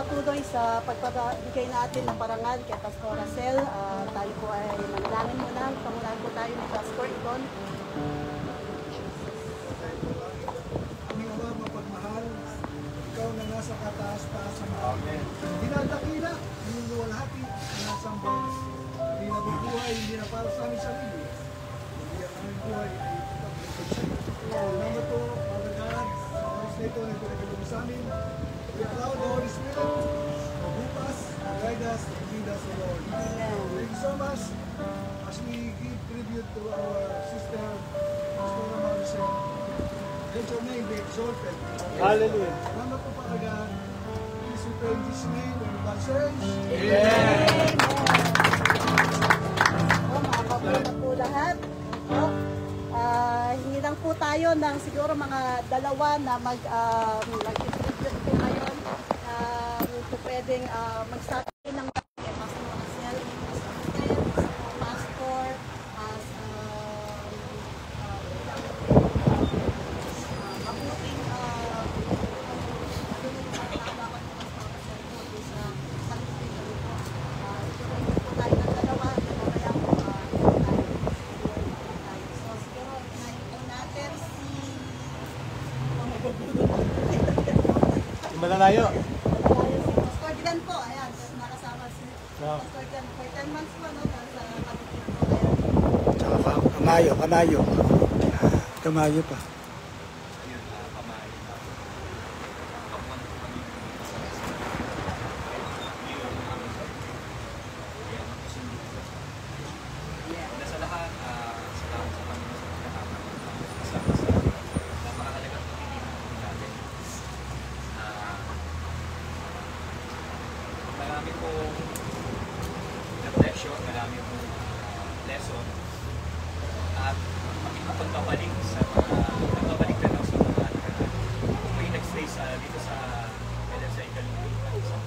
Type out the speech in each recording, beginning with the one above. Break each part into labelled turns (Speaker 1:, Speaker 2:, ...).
Speaker 1: patuloy sa pagpapabigay natin ng parangal kay Pastor Racel. Tayo po ay manalangin muna. Pamulaan po tayo ni Pastor Igon.
Speaker 2: Aming Ama, mapagmahal, ikaw na nasa kataas-taas ng Amen. Dinadakila, ninuwalhati, nasamba. Hindi na bubuhay, hindi na para sa aming sarili. Hindi ang aming buhay ay pagkakas sa iyo. Salamat po, Father God, sa oras na ito na pinagulong sa amin. We allow the Holy Spirit to move us, guide us, and lead us, O Lord. Thank you so much as we give tribute to our sister, Pastor Maricel. Let your name be exalted.
Speaker 3: Hallelujah.
Speaker 2: Salamat po, Father God. Please we pray in this name, and God says,
Speaker 1: Amen. Mga kabulat po lahat. Hingi lang po tayo ng siguro mga dalawa na mag-tribute po ngayon. Kung pwedeng magsabi ng Pastor Maricel, Pastor, as mabuting
Speaker 3: Malalayo.
Speaker 1: Pastor Glenn po, ayan, nakasama si Pastor Glenn for 10 months po, no? Nasa kapatid po, ayan.
Speaker 4: Tsaka kamayo pa.
Speaker 5: Sa lahat, salamat sa Panginoon sa napakahalagang pagkikita natin. Marami pong reflection, marami pong lesson at pagbabalik sa mga nagbabalik na lang sa mga kung may nag-stay dito sa LSI Kalingking sa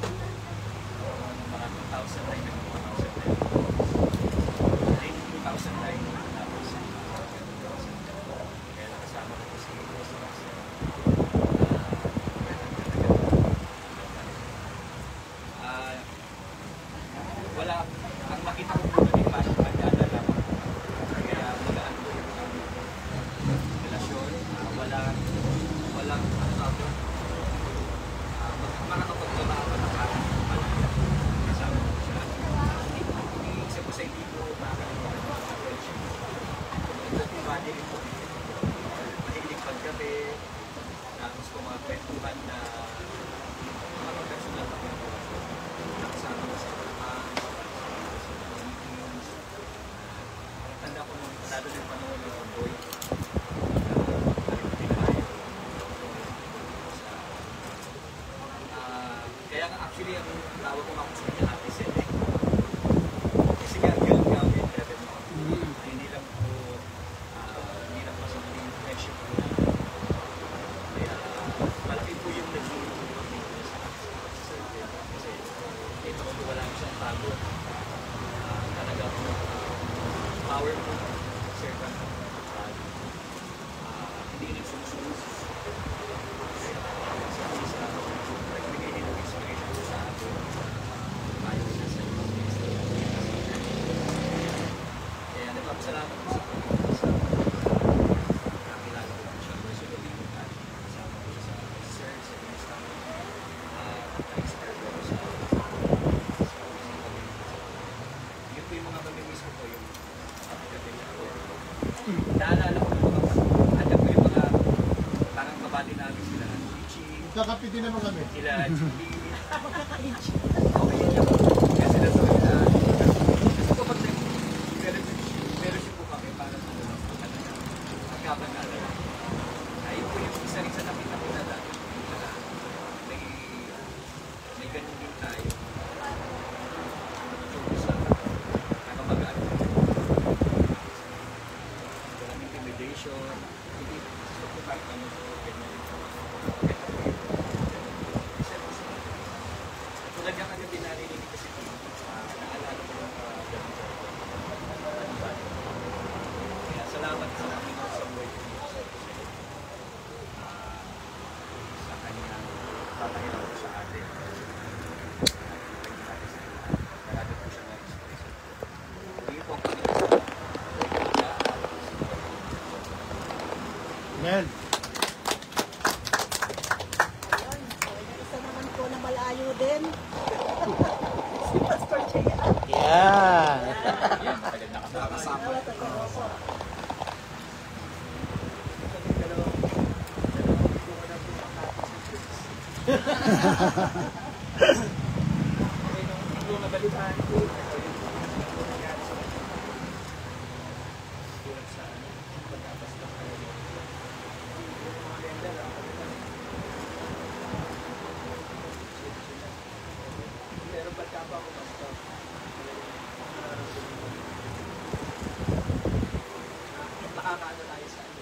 Speaker 5: mga 2009 and 2009 tapos kaya nakasama ko si wala ang makita ko muna din pagdada lamang kaya magaan ko yung relasyon walang makakapagtrabaho na parang malaya kasama ko siya isa po sa hindi ko mahilig po mahilig paggabi na gusto mga kwentuhan na mga personal na nakasama ko sa tanda ko nung lalo ng panahon ng boy kaya actually ang tawag ko ako sa kanya Ate Sel kasi nga yun nga hindi lang po sa mga friendship ko kaya malaki po yung naging kasi ito ko wala siyang tago talagang powerful servant of God. Hindi rin sumusunod sa nagbigay din ng inspiration sa atin ayaw na sa ibang ministry kaya nagpapasalamat ko sa Panginoon sa kakilala ko siya personally at kasama ko siya sa sir sa ministry na-inspire ko sa yun po yung mga mamimiss ko po yung naalala ko ng mga alam ko yung mga parang kabali namin sila Ichi
Speaker 3: Kakapiti naman kami.
Speaker 5: sila Chili okay yun yung kasi na sa gusto ko pag fellowship po kami para sa magkabanala ayun po yung isa rin sa nakita ko na dati may ganun din tayo sa nakamagaan walang intimidation hindi gusto ko kahit ano po ganyan tulad yan
Speaker 3: Amen.
Speaker 1: Ayun, so, yung isa naman po na malayo din. Si Pastor Jaya.
Speaker 3: Yeah.
Speaker 5: Yan, matagal na kasama. Nung nabalitaan ko, nangyari sa tulad sa pagkapas ng mga lender, pero ba't ka pa ako basta nakakaano tayo sa ano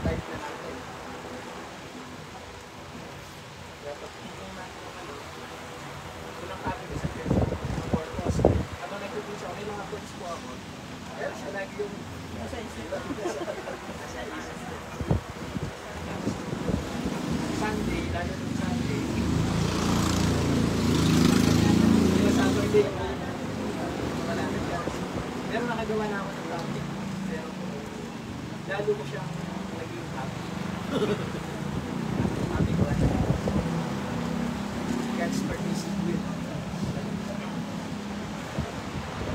Speaker 5: type na natin. Kaya pag tingin natin yung ano, kulang kami sa pesa, ng purpose. Habang nag-produce ako, may mga points po ako. Pero siya lagi yung nasa isip. Sunday, lalo nung Sunday. Yung Saturday, wala na siya. Pero nakagawa na ako ng topic. Pero lalo ko siyang naging happy. Happy ko lang. God's permissive will.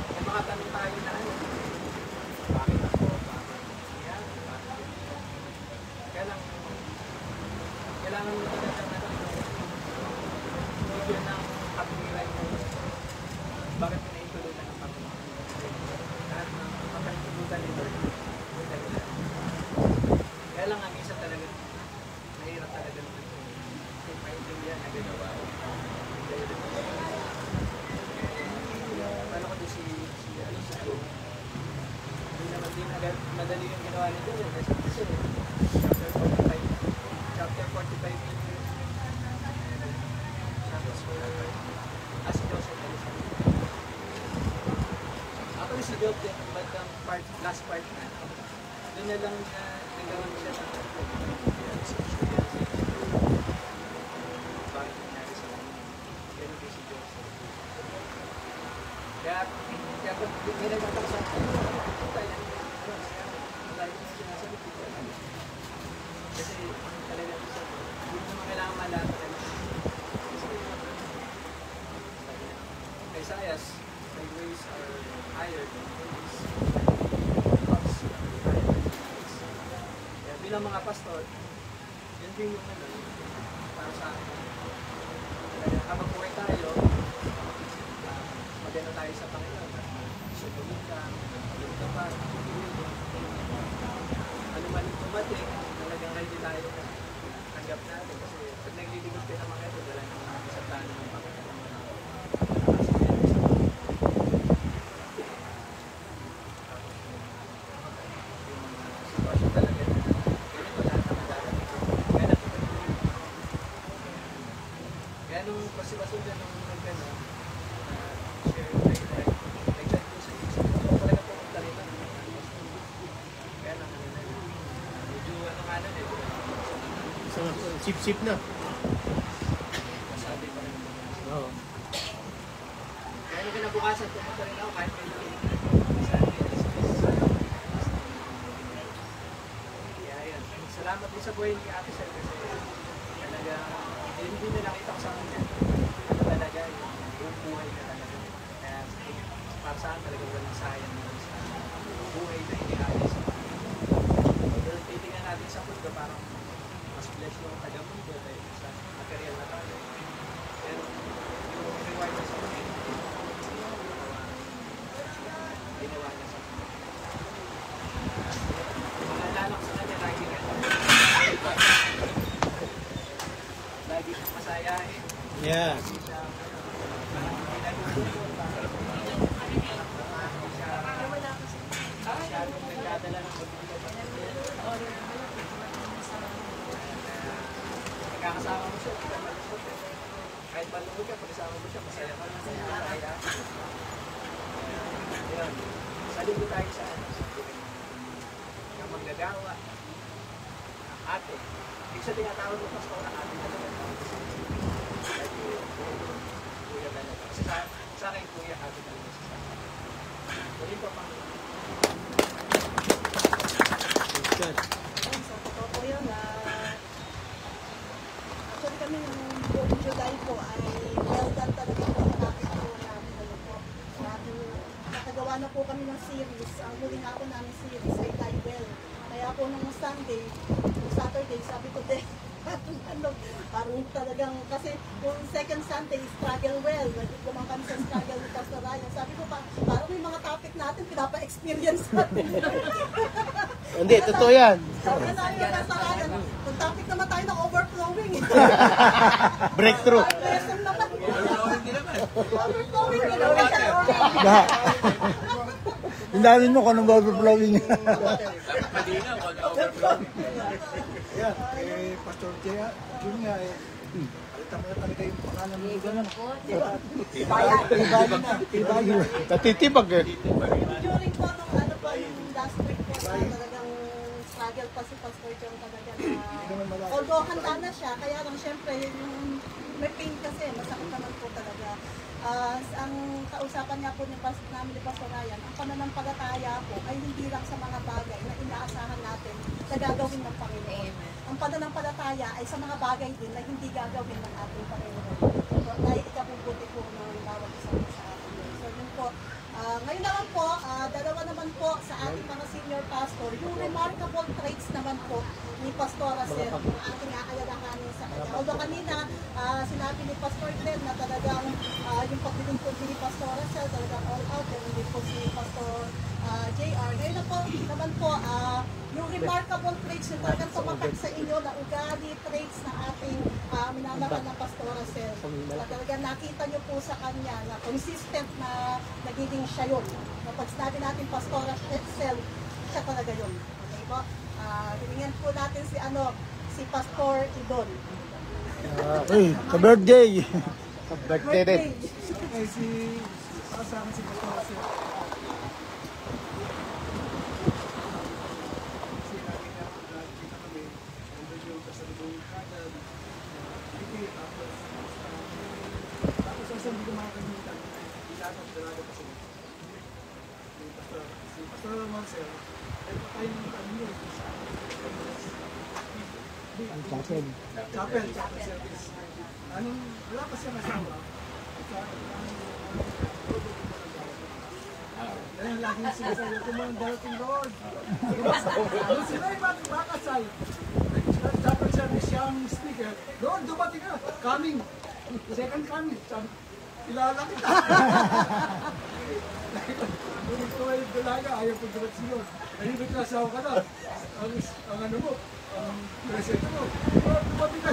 Speaker 5: May mga tanong tayo na ano. Bakit ako? Bakit yan? Bakit yan? Kailangan mo talagang bigyan ng kapiliran mo. Bakit mo naitulutan ng Panginoon? Lahat ng mapahintulutan nito. Kaya lang ang isa talaga, mahirap talaga naman kung maintindihan na ginawa. Paano ko doon si Joe? Hindi naman din madali yung ginawa nito. Kasi chapter 45 yun. As Joseph Elizabeth. Actually si Job din, but ang last part na, doon na lang nagawan siya ng bakit nangyari sa kanya. Ganun din si Joseph. Kaya pag nilagatan sa tayo yung sinasabi dito. Kasi talagang hindi naman kailangan malata na Isaiah, my ways are higher than his, thoughts are higher than his. Kaya bilang mga pastor, yun din yung ano, para sa akin. Kaya habang buhay tayo, maganda tayo sa Panginoon. Subuhin ka, maganda ka pa, ano man yung tumating, talagang ready tayo na tanggap natin. Kasi pag nagliligot ka naman ito, wala naman sa plano ng Panginoon. Kaya nung pasipasun dyan nung nagkano, share nag-chat ko sa isip ko, talaga pumunta rin lang. Kaya lang medyo ano nga na
Speaker 3: Sip-sip na.
Speaker 5: masabi pa rin.
Speaker 3: Oo.
Speaker 5: Kaya nung kinabukasan, pumunta rin ako kahit may salamat din sa buhay ni Ate Sel kasi talaga hindi na nakita ko sa kanya talaga yung buhay na talaga kaya para saan talaga walang sayang sa buhay na inihalis sa Panginoon. Titingnan natin sa mundo parang mas blessed yung taga-mundo dahil sa material na tayo pero yung reward sa Panginoon ginawa niya sa Naalala ko sa kanya lagi lagi siyang masayahin.
Speaker 3: Yeah.
Speaker 5: Lagi siya pinagulong masyadong nagdadala ng pagkakasama mo siya, kahit malungkot ka, pagkasama mo siya, masaya ka lang masaya. Yun. Salito tayo sa manggagawa, ate. Hindi siya tinatawag ng pastor na ate talaga. Kuya talaga. Kasi sa akin, kuya, ate talaga siya.
Speaker 1: Ayun, sa totoo po yun, actually kami yung buong July po ay well done talaga po sa topic po namin. Ano po, nakagawa na po kami ng series. Ang huling ako namin series ay Die Well. Kaya po nung Sunday, nung Saturday, sabi ko din, ano, parang talagang, kasi yung second Sunday, struggle well. Nagkukumang kami sa struggle ni Pastor Ryan. Sabi ko, parang may mga topic natin, pinapa-experience natin.
Speaker 3: Hindi, totoo yan.
Speaker 1: Sabi na yung Pastor Ryan, kung topic naman tayo ng overflowing.
Speaker 3: Breakthrough.
Speaker 1: Ang lesson naman.
Speaker 5: Hindi naman.
Speaker 1: Overflowing.
Speaker 3: Hindamin mo kung anong overflowing.
Speaker 5: Malinaw kung ano overflow.
Speaker 2: Yan, Pastor Jaya, yun nga alita mo na talaga yung pangalan mo. Ibayan na, ibayan.
Speaker 3: Natitipag eh.
Speaker 1: During po nung ano po, yung last week po, talagang struggle pa si Pastor John talaga na, although handa na siya, kaya lang syempre yung may pain kasi, masakit naman po talaga. Ang kausapan niya po namin ni Pastor Ryan, ang pananampalataya po ay hindi lang sa mga bagay na inaasahan natin na gagawin ng Panginoon. Ang pananampalataya ay sa mga bagay din na hindi gagawin ng ating Panginoon. Dahil ikabubuti po ng bawat isa sa atin. So yun po. Ngayon naman po, dalawa naman po sa ating mga senior pastor, yung remarkable traits naman po ni Pastor Sir, yung ating aalalahanin sa kanya. Although kanina, sinabi ni Pastor Glenn na talagang yung paglilingkod ni Pastor Sir, talagang all out, and hindi po si Pastor JR. Ngayon na po, naman po, yung remarkable traits na talagang tumatak sa inyo na ugali traits na ating minamahal na Pastor Sir. Talagang nakita nyo po sa kanya na consistent na nagiging siya yun. Kapag sinabi natin Pastor Sir, siya talaga yun. Okay po? Hilingan po natin si Pastor Idon.
Speaker 3: Uy, ka-birthday. Ka-birthday din.
Speaker 2: Okay, sa akin si Pastor Jaya. Kasi lagi niya, nakikita kami, nandun yung kasalubong kagad, tapos ang hindi ko makakalimutan, ilatang dalaga pa sila. Si Pastor Marcel, ay patay ng kami sa chapel service. Wala pa siya nasawa. Kaya lagi sinasabi ko mga darating Lord. Nung sila ay makasal, chapel service siya ang speaker, Lord, dumating ka, coming, second coming, kilala kita. Nung ito ay dalaga, ayaw ko dumat si Lord. Nahibig na asawa ka na. Ang ano mo, ang presento mo, Lord, dumating ka.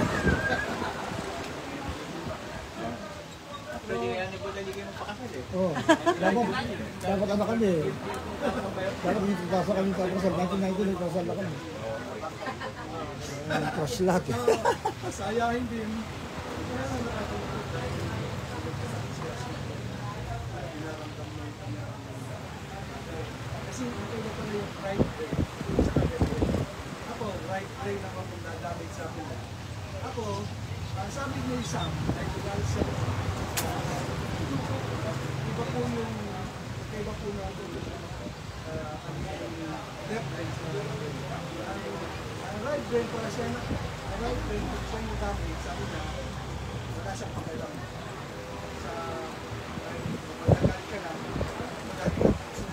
Speaker 5: Pwede kaya ni Budali kayo magpakasal eh.
Speaker 3: Oo. Dapat ano kami eh. Dapat dito pasa kami sa kasal. 1990 nagkasal na kami. Crush lahat eh.
Speaker 2: Sayahin din. Kasi ito na pala yung right brain. Ako, right brain ako kung dadamage sa akin. Ako, sabi ni Sam, ay kugal sa iba po yung iba po na left brain. Ang right brain para siya na ang right brain kung siya yung damage, sabi niya, wala siyang pakialam. Sa magalit ka na,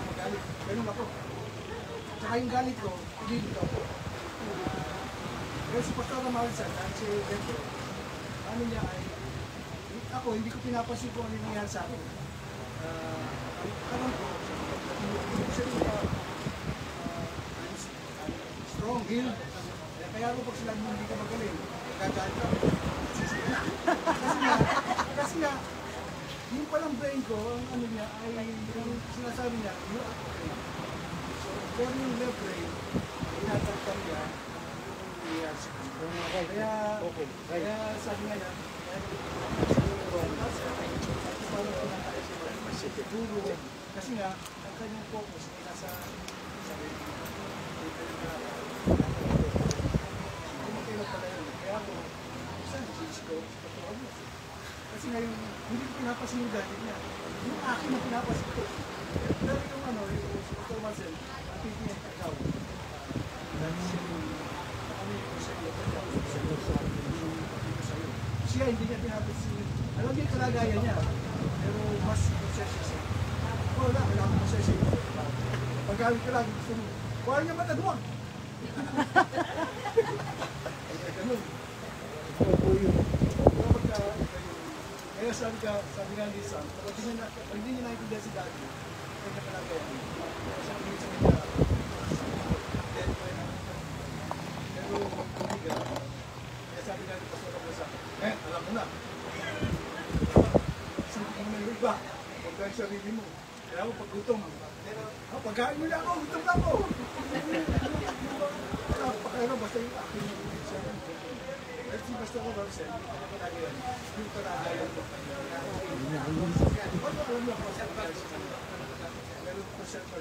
Speaker 2: magalit. Ganun ako. Tsaka yung galit ko, hindi ako. Pero si Pastor Ramalsan, dahil si Dentro, ano niya ay, ako hindi ko pinapansin kung ano nangyari sa akin. Karon ko, siya yung strong, heal. Kaya ako pag sila hindi ka magaling, gagalit ka. Kasi nga, yung palang brain ko, ang ano niya, ay yung sinasabi niya, you are brain. So, pero yung left brain, inatagtan niya, kaya sabi nga niya, kasi nga, ang kanyang focus ay nasa sarili. Kumakilap pala yun. Kaya ako, saan change ko? Kasi ngayon, hindi ko pinapasin yung galit niya. Yung akin ang pinapasin ko. Pero yung ano, yung Pastor Marcel, napipiyan ka ikaw. Siya hindi niya tinapos si... Alam niya yung kalagayan niya, pero mas proseso siya. Wala, kailangan mo proseso yun. Pagkawin ka lang, gusto mo, wala niya matagwag. Ganun.
Speaker 3: Opo yun.
Speaker 2: Kaya sabi nga Lisa, pag hindi niya nakikinig si Daddy, kaya kalagayan. Sabi niya sa kanya, pero hindi ka. Kaya sabi nga ni Pastor Rosa, alam mo na. Sabi mo na yung iba, huwag ka yung sarili mo. Kaya ako pag gutom, pagkain mo na ako, gutom na ako. Pakailan, basta yung akin na ulit siya. At si Pastor Rosa, yung kalagayan mo. Alam mo, Pastor Rosa, meron po siya sa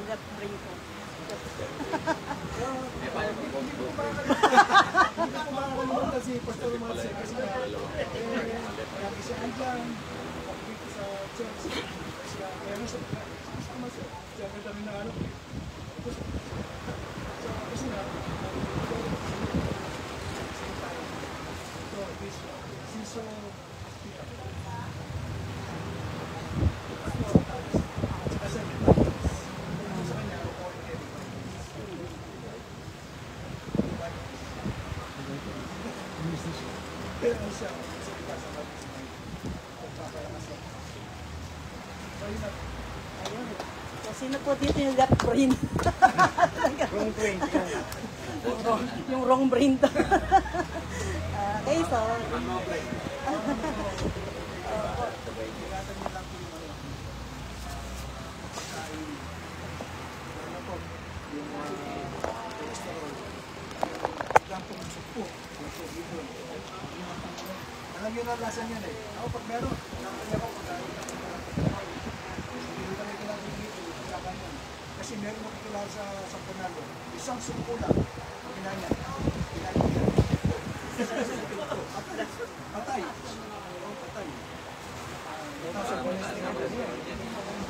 Speaker 1: Left brain ko.
Speaker 2: Hindi ko makakalimutan si Pastor Marcel kasi lagi siya andyan, dito sa church. Kaya nasa Marcel, siya ka kami na ano. Kasi na, Siso pero siya salita sa mga
Speaker 1: Ayun. So, sino po dito yung left brain?
Speaker 3: Wrong train.
Speaker 1: Yung wrong brain to. Okay, so...
Speaker 2: alam yun ang lasan yan eh. Ako pag meron, nakakaya ko pagkain. Hindi kami kailangan dito. Kasi meron mo kakilala sa Panalo. Isang sumpo lang. Pinanya. Patay. Patay.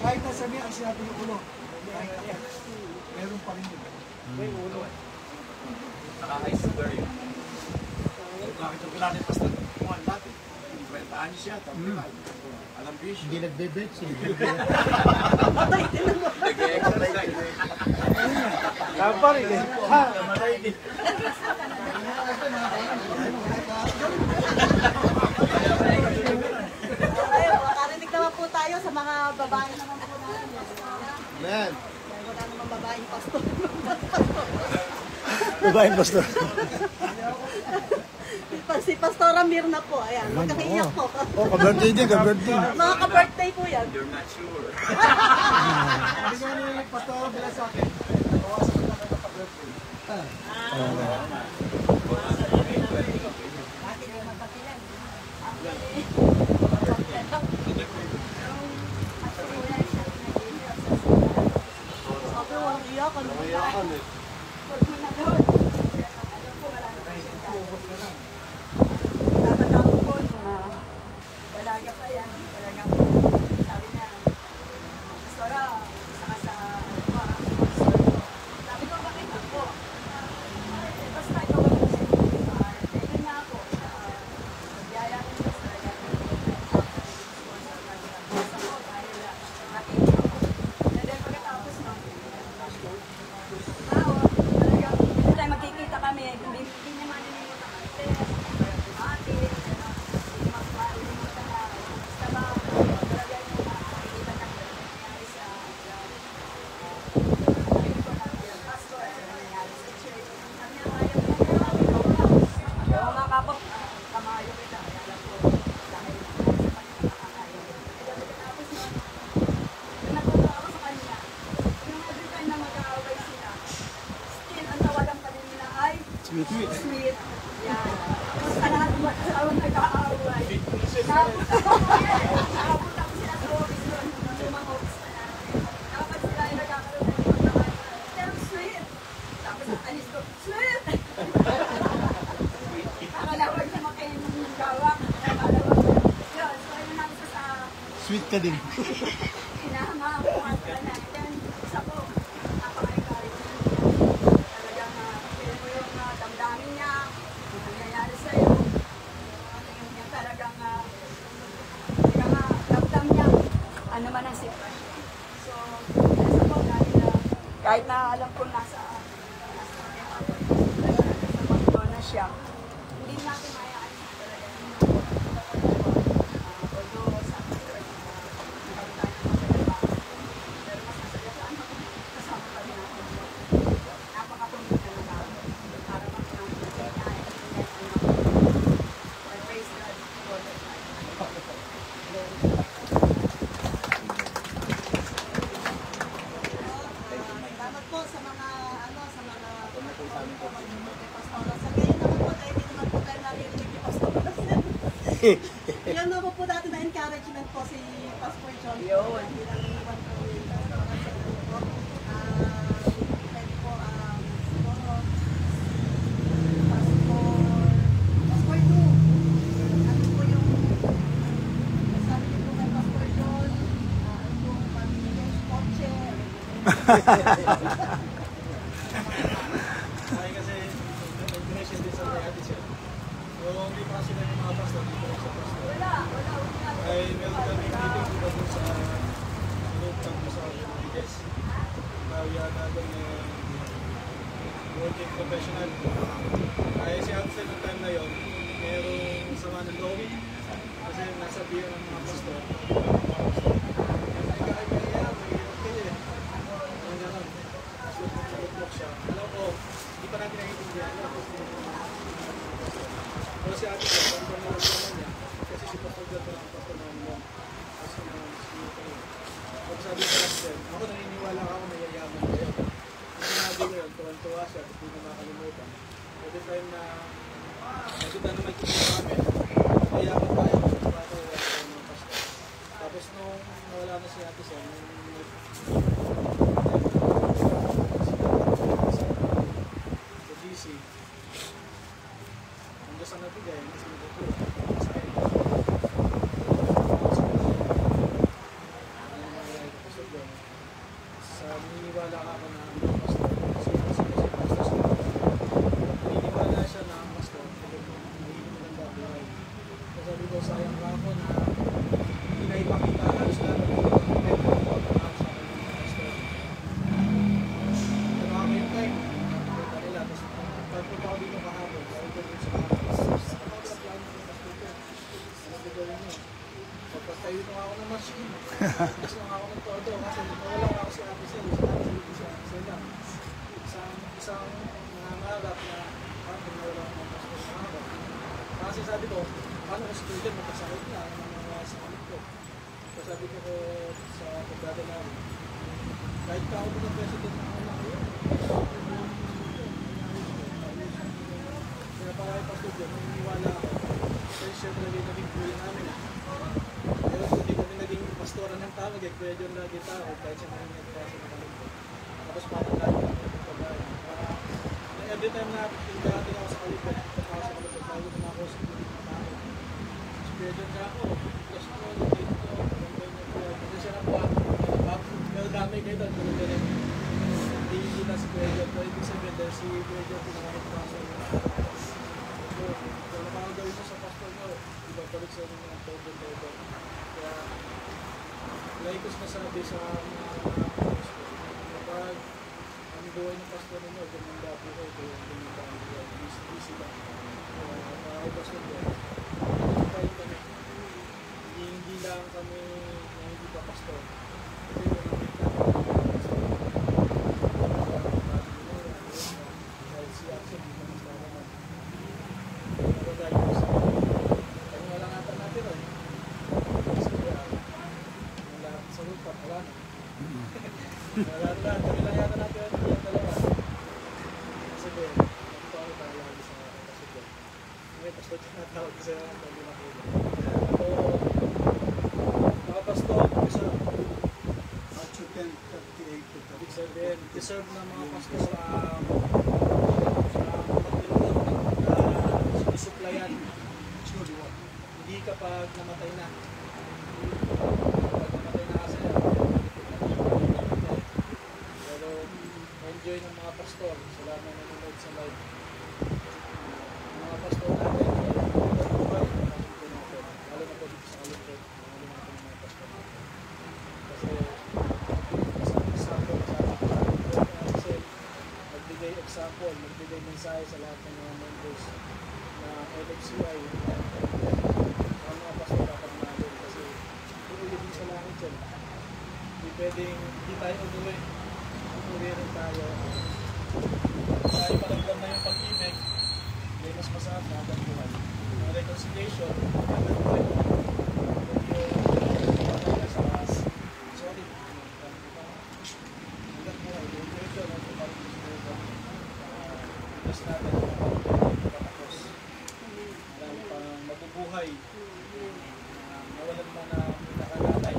Speaker 2: Kahit na sabi ang sinabi ng ulo. Meron pa rin yun. May ulo.
Speaker 5: Naka-high sugar yun.
Speaker 4: Bakit yung kilala ni Pastor Juan dati? 20 anos siya, alam ko yun.
Speaker 3: Hindi nagbe-bet siya.
Speaker 5: Nag-exercise.
Speaker 3: Kapa rin eh. Ha?
Speaker 4: Matay din.
Speaker 1: Ayun, makarinig naman po tayo sa mga babae naman po natin.
Speaker 3: Man.
Speaker 1: Wala naman babaeng pastor.
Speaker 3: Babaeng pastor.
Speaker 1: Si Pastora Mirna po, ayan, magkakaiyak po.
Speaker 3: Oh, ka-birthday din, ka-birthday.
Speaker 1: Mga ka-birthday po yan.
Speaker 5: You're not sure.
Speaker 2: Hindi nga ni Pastor bila sa akin. Bawasan ko na kayo pag-birthday.
Speaker 1: Sabi, walang iyakan.
Speaker 6: Tatandaan ko nung dalaga pa yan, talaga po. Sabi niya, Pastora, saka sa sabi ko, bakit ako? Basta ikaw ang tingin niya ako. Yaya ng Diyos talaga. Basta ko, dahil natin ako. And then pagkatapos no, talaga, hindi tayo magkikita kami, hindi naman nilimutan kami.
Speaker 3: Sweet.
Speaker 6: Sweet. Yan. Basta lahat ng mag-asawang nag-aaway. Nakapunta ko sila sa office doon. Lumang office na namin. Dapat sila ay nagkakaroon ng pagkakas. Pero sweet. Tapos ang alis ko, sweet! Akala ko ay sumakay yung gawa. Yun, so ayun namin sa
Speaker 3: Sweet ka din.
Speaker 6: Hinahanga ko at yan. Isa ko, napaka-encourage niya. Talagang feel mo yung damdamin niya, yung nangyayari sa'yo. Yung niya talagang damdam niya. Ano man ang sitwasyon. So, isa ko dahil kahit na alam ko nasa pagkawa na siya, hindi natin mayaan siya talaga. Although, sa akin,
Speaker 1: Salamat po sa mga sa mga tumutulong po kay Pastor. Sa ngayon naman po, dahil hindi naman po tayo naririnig ni Pastor. Ilan naman po natin na encouragement po si Pastor John. Yun. Bilang iwan po yung Pastor. Pwede po, siguro, Pastor Do. Ano po yung sabi niyo po kay Pastor John? Ano po, pamilya yung kotse.
Speaker 2: Ay kasi, nag-donation din sa Ate Sel. So, hindi pa sila yung mga pastor, dito lang sa pastor. Ay, meron kami meeting dito dun sa loob ng sa Rodriguez. Kaya natin working professional. Ay, si Ate Sel, noong time na yun, merong sama ng drawing. Kasi nasa biyo ng mga pastor. Alam ko, hindi pa natin naiintindihan. Pero si Ate Sel, kung ba naman niya, kasi si Pastor John ang pastor namin mo. Kasi pag sabi ko Ate Sel, ako naniniwala ako na yayaman kayo. Kung sinabi ko yun, tuwan-tuwa siya, hindi na makalimutan. Every time na nakita na may kikita kami, yayaman tayo, tuwa ko ng pastor. Tapos nung nawala na si Ate Sel, ang Diyos ang nabigay, mas nagtuturo sa akin. Sa naniniwala ka ako na ang pastor, si pastor, naniniwala siya na ang pastor, hindi maganda buhay. So sabi ko, sayang ka ako na hindi na ipakita halos lahat ng mga pastor. Ano ako yung time? Tapos pagpunta ko dito kahapon, dahil ko dito sa pagpatayo nung ako ng machine. Gusto nung ako ng todo kasi nawala ako si Ate Sel. Isang nangangarap na nawala ako ng pastor ng harap. Kasi sabi ko, paano ko student magkasakit na mga sa kalit ko. So sabi ko sa pagdada namin, kahit ka ako ng president ng anak ko yun. Kaya para kay Pastor John, naniniwala ako. Kasi siyempre naging kuya namin. Pero hindi kami naging pastoran ng tawag eh. Kuya John lagi tao kahit siya namin nagpasa ng kalito. Tapos parang lagi kami nagpapagay. Every time na pinating ako sa kalito, tayo na ako sa tao. Si Kuya John ka ako. Plus ako, dito, kasi siya na po ako. Pero dami kayo doon. Hindi na si Kuya John. Pero ibig sabihin dahil si Kuya John pinakakit pastor niya. Kung nakakagawin mo sa pastor nyo, ibabalik sa inyo ng todo. Kaya, like ko sinasabi sa mga kapag ang buhay ng pastor ninyo, gumanda po kayo, kaya gumanda ang buhay. Busy lang. Kaya pastor nyo, tayo kami. Hindi lang kami na hindi pa pastor. Kasi yung nakita dahil si Axel, hindi naman sa naman. Pero dahil ko sa kanya walang atan natin ron. Kasi ang lahat sa lupa, wala na. Wala na, kami lang yata natin yung dalawa. Kasi Ben, nakita ko tayo lagi sa Pastor John. May pastor na tawag kasi ang tabi na ko. Ako, mga pastor, isa, Matthew 10:38. Ibig sabihin, deserve na mga pastor susuplayan. Hindi kapag namatay na. way ng mga pastor, sa lahat na nanonood sa live. Mga pastor natin, buhay, natin natin. Lalo na po dito sa Kalungkot, lalo natin ng mga pastor natin. Kasi, isang example sa ating kasi magbigay example, magbigay mensahe sa lahat ng mga members na LFCI, ang mga pastor dapat natin kasi uulit din sa langit yan. Hindi pwedeng, hindi tayo umuwi rin tayo. Tayo paramdam na yung pag-ibig, may mas masarap na hanggang buhay. Ang reconciliation, hanggang buhay mo, yung patay na sa mas, sorry, hanggang buhay, yung ito, parang mas natin ang patapos. Marami pang mabubuhay, nawalan mo na pinakalatay.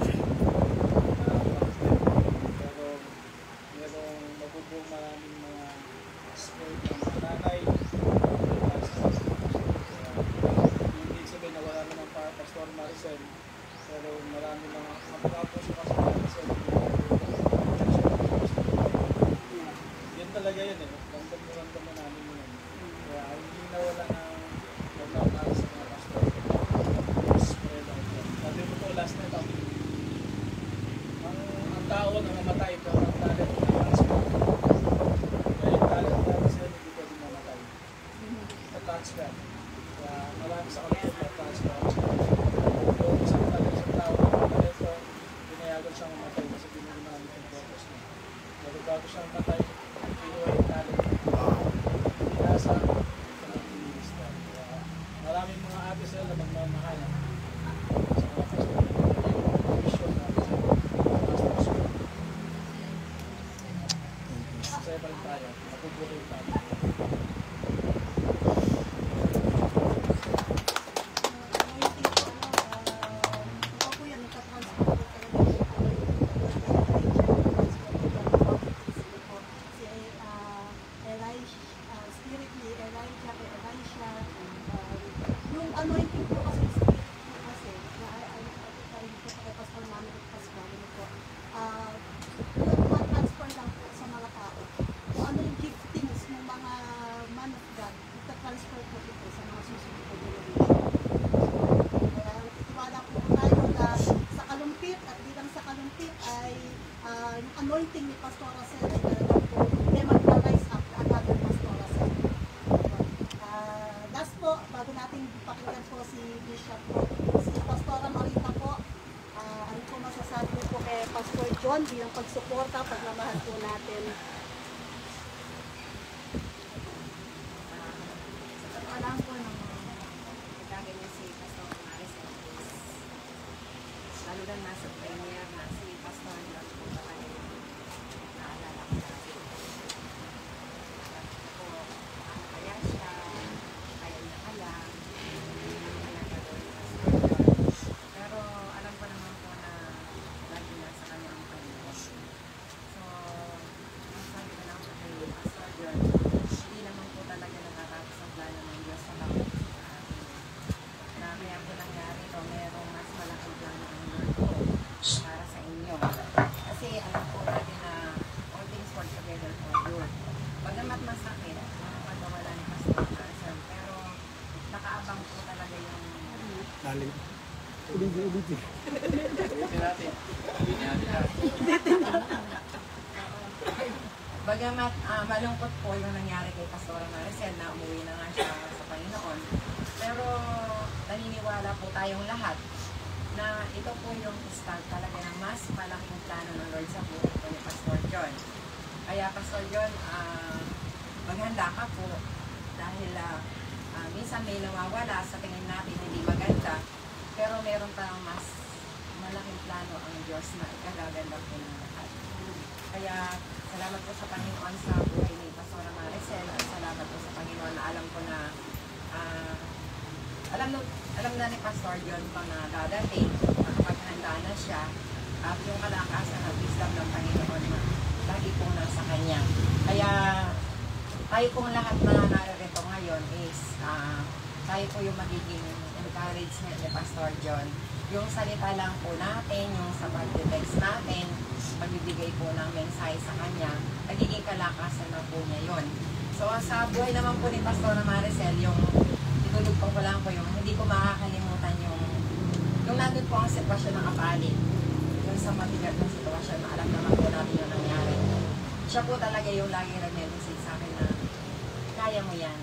Speaker 2: Mabubuong maraming mga spirit ng mga nanay. Hindi sabihin na wala naman pa Pastor Maricel, pero maraming mga kapag-apos yung Pastor Maricel. Yan talaga yan eh. Ramdam na namin yun. Kaya hindi nawala ng nagmamahal sa mga pastor. Spread out yan. Sabi mo po last night, ang tao na namatay pero ang talent na transfer. Kaya yung talent natin sila hindi pwede mamatay. Na-transfer. Kaya marami sa kalungkot na transfer. Kung isang talent sa tao na talento, pinayagan siyang mamatay kasi ginagawa yung purpose niya. Pero bago siyang matay, kinuha yung talent. Pinasa ng minister. Kaya maraming mga ate sila na magmamahal sa mga pastor. Yung vision natin sa pastor. Masaya pa rin tayo. Napubuhay tayo.
Speaker 1: Yung anointing po kasi kasi kay Pastor Mami at Pastor Mami po transfer lang po sa mga tao kung ano yung giftings ng mga man of God ita-transfer po ito sa mga susunod na generation. Kaya tiwala po tayo na sa Kalumpit at bilang sa Kalumpit ay yung anointing ni Pastor Racel ay talagang po may mag-rise up another Pastor Racel. Last po, bago natin pakinggan po si Bishop po, si Pastora Marita po, ano po masasabi po kay Pastor John bilang pagsuporta, pagmamahal po natin.
Speaker 6: Sa totoo lang po nung nagkagay niya si Pastor Maricel is lalo na nasa premier na si Pastor John po ba kayo naalala ko dati. Po, kaya siya, kaya niya ka lang, kaya gagawin ni Pastor John. Pero alam ko naman po na lagi nasa kanya ang Panginoon. So, ang sabi ko lang po kay Pastor John, hindi naman po talaga nakatapos ang plano ng Diyos sa bawat isa sa atin. Na kaya po nangyari ito, merong mas malaking plano ang Lord po para sa inyo. Kasi alam po natin na all things work together for good. Bagamat masakit, nakapagawala ni Pastor Maricel, pero nakaabang po talaga yung
Speaker 3: Lalim. Ulitin.
Speaker 4: Ulitin natin.
Speaker 6: Bagamat malungkot po yung nangyari kay Pastor Maricel na umuwi na nga siya sa Panginoon, pero naniniwala po tayong lahat na ito po yung start talaga ng mas malaking plano ng Lord sa buhay po ni Pastor John. Kaya Pastor John, maghanda ka po dahil minsan may nawawala sa tingin natin hindi maganda, pero meron pang mas malaking plano ang Diyos na ikagaganda po ng lahat. Kaya salamat po sa Panginoon sa buhay ni Pastor Maricel at salamat po sa Panginoon na alam ko na alam na ni Pastor John pa na dadating, nakapaghanda na siya at yung kalakasan at wisdom ng Panginoon na lagi po nasa Kanya. Kaya tayo pong lahat na narito ngayon is tayo po yung magiging encouragement ni Pastor John
Speaker 7: yung salita lang po natin, yung sa pag-text natin, pagbibigay po ng mensahe sa kanya, nagiging kalakasan na po niya yun. So sa buhay naman po ni Pastor Maricel, yung itulugtong ko lang po yung hindi ko makakalimutan yung nandun po ang sitwasyon ng kapalit. Yung sa mabigat ng sitwasyon na alam naman po natin yung nangyari. Siya po talaga yung laging nag-message sa akin na kaya mo yan.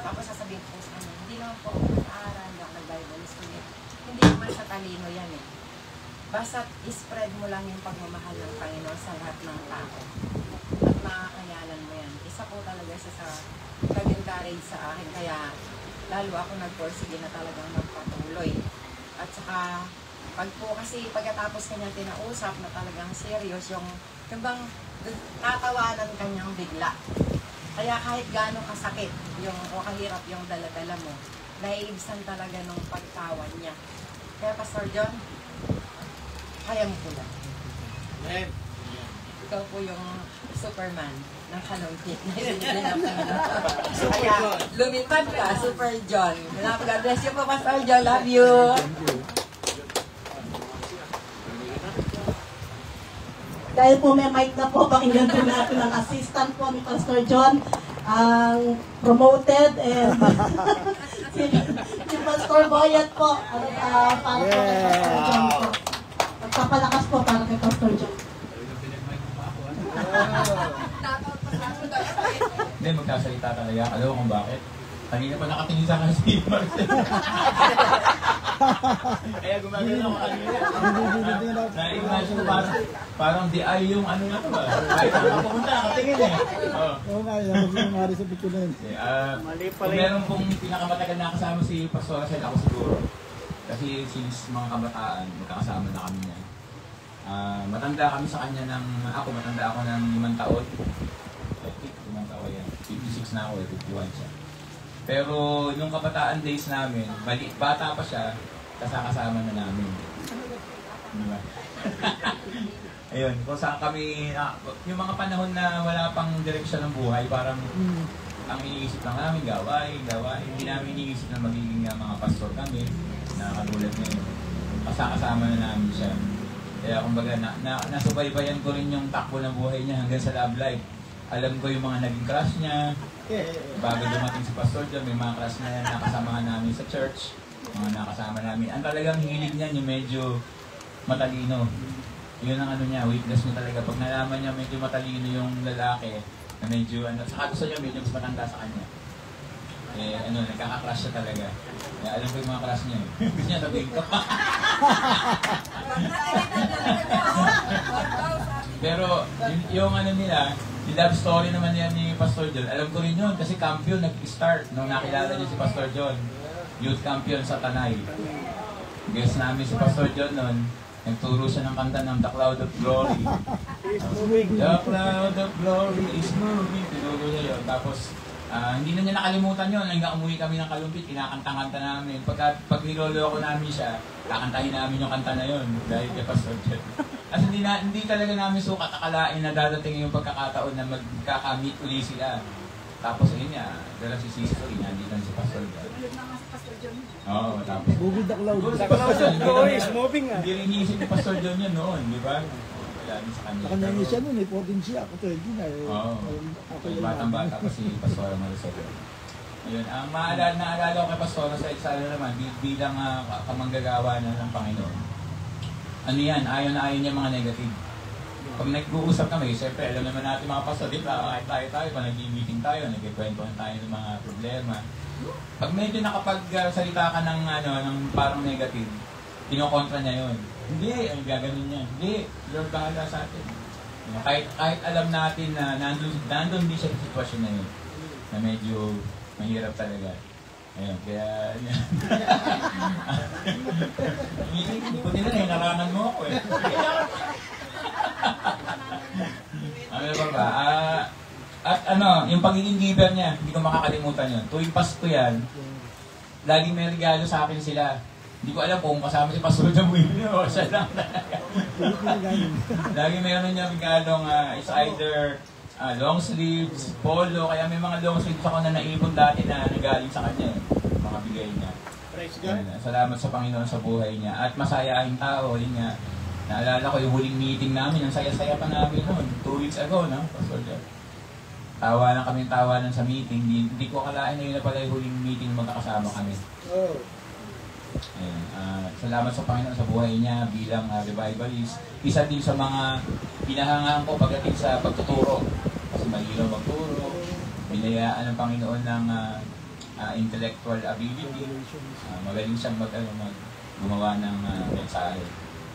Speaker 7: Tapos sasabihin po sa kanya, hindi naman po ako nag-aaral, hindi ako nag-Bible student. Hindi naman sa talino yan eh. Basta spread mo lang yung pagmamahal ng Panginoon sa lahat ng tao. At makakayanan mo yan. Isa po talaga siya sa nag-encourage sa akin. Kaya lalo ako nag-forsige na talagang magpatuloy. At saka, kasi pagkatapos kanyang tinausap na talagang serious, yung bang tatawanan kanyang bigla. Kaya kahit gaano kasakit yung, o kahirap yung dala-dala mo, naiibsan talaga nung pagtawan niya. Kaya Pastor John, kaya mo po lang.
Speaker 4: Amen.
Speaker 7: Ikaw po yung Superman ng kalungkit. Kaya lumipad ka, Super John. God bless you po, Pastor John. Love you.
Speaker 1: Dahil po may mic na po, pakinggan po natin ang assistant po ni Pastor John, ang promoted, and si Pastor Boyet po, para po kay Pastor John po. Magpapalakas po para kay Pastor John.
Speaker 5: Hindi, magkasalita talaga. Alam mo kung bakit? Kanina pa nakatingin sa akin si Marcel. Kaya gumagano ako kanina. Na-imagine ko parang di ay yung ano na ito ba? Kahit ako pumunta, nakatingin eh.
Speaker 3: Oo nga, yan. Kasi sa picture na yun.
Speaker 5: Kung meron pong pinakamatagal na kasama si Pastor Marcel, ako siguro. Kasi since mga kabataan, magkakasama na kami niya. Matanda kami sa kanya matanda ako ng 5 taon. 5 taon yan. 56 na ako, 51 siya. Pero nung kabataan days namin, bata pa siya, kasama na namin. Diba? Ayun, kung saan kami, yung mga panahon na wala pang direksyon ng buhay, parang ang iniisip lang namin, gawain. Hindi namin iniisip na magiging mga pastor kami, na katulad ngayon. Kasama na namin siya. Kaya kumbaga, nasubaybayan ko rin yung takbo ng buhay niya hanggang sa love life. Alam ko yung mga naging crush niya. Bago dumating si Pastor John, may mga crush na nakasama namin sa church. Mga nakasama namin. Ang talagang hilig niya yung medyo matalino. Yun ang ano niya, weakness niya talaga. Pag nalaman niya medyo matalino yung lalaki, na medyo, saka gusto niya medyo mas matanda sa kanya. Nagkaka-crush siya talaga. Kaya alam ko yung mga crush niya. Gusto niya sabihin ko. Pero yung ano nila, yung love story naman yan ni Pastor John, alam ko rin yun kasi campion nag-start nung nakilala niya si Pastor John. Youth campion sa Tanay. Guest namin si Pastor John noon, nagturo siya ng kanta ng The Cloud of Glory. The Cloud of Glory is moving. Tinuro niya yun. Tapos, hindi na niya nakalimutan yun. Hanggang umuwi kami ng Kalumpit, kinakanta-kanta namin. Pag niloloko namin siya, kakantahin namin yung kanta na yun dahil kay Pastor John. Kasi hindi talaga namin sukat akalain na dadating yung pagkakataon na magkaka-meet uli sila. Tapos yun niya, dala si Sister, nandito si Pastor John. Oo, tapos.
Speaker 3: Google the cloud.
Speaker 5: Sa Cloud is moving ah. Hindi rin iisip ni Pastor John yun noon, di ba? Wala rin sa kanya.
Speaker 3: Sa kanya niya siya nun 14 siya. Ako 20 na eh.
Speaker 5: Oo. Batang-bata pa si Pastor Maricel. Ayun, ang naalala ko kay Pastor sa eksala naman, bilang kamanggagawa na ng Panginoon. Ano yan, ayon niya mga negative. Pag nag-uusap kami, siyempre alam naman natin mga pastor, di ba, kahit tayo, pag nag-meeting tayo, nagkikwentuhan tayo ng mga problema. Pag medyo nakapagsalita ka ng parang negative, kinokontra niya yun. Hindi, ang gaganon niya. Hindi, Lord bahala sa atin. Kahit alam natin na nandun din siya sa sitwasyon na yun, na medyo mahirap talaga. Ayun, kaya... Hindi ko nila narangan mo ako eh. Ano ba? At yung pagiging giver niya, hindi ko makakalimutan yun. Tuwing Pasko yan, laging may regalo sa akin sila. Hindi ko alam kung kasama si Pastor Jamuino o siya lang talaga. Laging mayroon niya regalong it's either long sleeves, polo, kaya may mga long sleeves ako na naipon dati na nagaling sa kanya. Mga bigay niya.
Speaker 8: Yun, salamat sa Panginoon sa buhay niya. At masayahing tao, yun nga. Naalala ko yung huling meeting namin, ang saya-saya pa namin noon, 2 weeks ago, no? Pastor John. Tawanan sa meeting. Hindi ko akalain na yun na pala yung huling meeting magkakasama kami.
Speaker 2: Oh.
Speaker 8: Ayun, salamat sa Panginoon sa buhay niya bilang revivalist. Isa din sa mga pinahangaan ko pagdating sa pagtuturo. Kasi mahirap magturo. Binayaan ng Panginoon ng intellectual ability. Magaling siyang gumawa ng mensahe.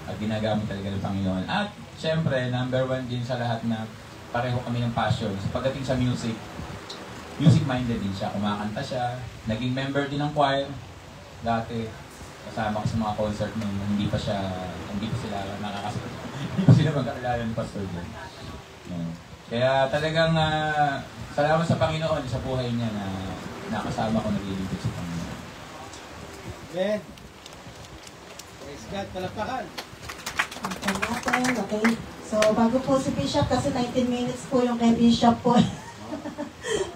Speaker 8: At ginagamit talaga ng Panginoon. At syempre, number 1 din sa lahat na pareho kami ng passion. So, pagdating sa music-minded din siya. Kumakanta siya. Naging member din ng choir. Dati, kasama ko sa mga concert nung hindi pa sila nakakasunod. Hindi pa sila magkakilala ng Pastor John. Kaya talagang salamat sa Panginoon sa buhay niya na nakasama ko naglilingkod sa Panginoon.
Speaker 2: Amen. Praise God, palakpakan.
Speaker 1: Okay. So, bago po si Bishop, kasi 19 minutes po yung kay Bishop po.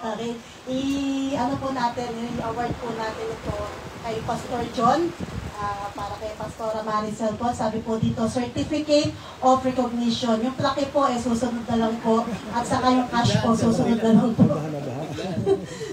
Speaker 1: Okay. Ano po natin, i-award po natin ito kay Pastor John, para kay Pastora Maricel po. Sabi po dito, Certificate of Recognition. Yung plaque po, susunod na lang po. At saka yung cash po, susunod na lang po.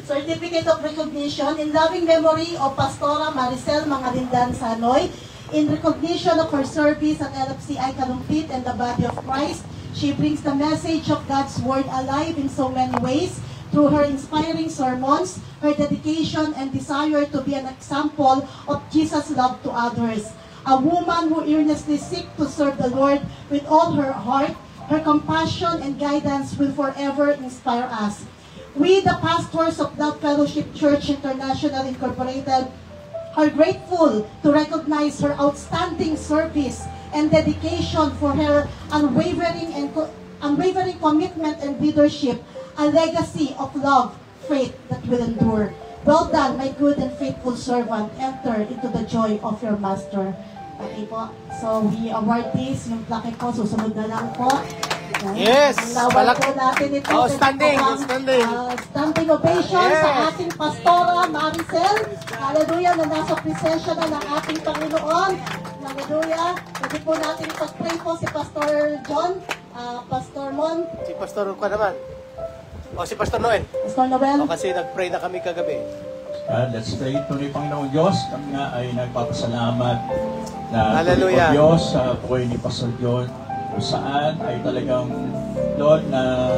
Speaker 1: Certificate of Recognition in loving memory of Pastora Maricel Mangalindan Sanoy. In recognition of her service at LFCI Kalumpit and the body of Christ, she brings the message of God's Word alive in so many ways through her inspiring sermons, her dedication and desire to be an example of Jesus' love to others. A woman who earnestly seeks to serve the Lord with all her heart, her compassion and guidance will forever inspire us. We, the pastors of Love Fellowship Church International Incorporated, are grateful to recognize her outstanding service and dedication for her unwavering commitment and leadership, a legacy of love, faith that will endure. Well done, my good and faithful servant. Enter into the joy of your master. Okay po. So we award this. Yung plaque po, susunod na lang po.
Speaker 2: Yes!
Speaker 1: Award po natin ito.
Speaker 2: Outstanding!
Speaker 1: Standing ovation sa ating Pastora Maricel. Hallelujah, na nasa presensya na ng ating Panginoon. Hallelujah. Pwede po natin pag-pray po si Pastor John, Pastor Mon.
Speaker 2: Si Pastor ko naman. O si Pastor Noel.
Speaker 1: Pastor Noel.
Speaker 2: O kasi nag-pray na kami kagabi.
Speaker 4: Let's pray. Tuloy Panginoong Diyos, kami nga ay nagpapasalamat na
Speaker 2: Hallelujah.
Speaker 4: tuloy Diyos sa buhay ni Pastor John, kung saan ay talagang Lord na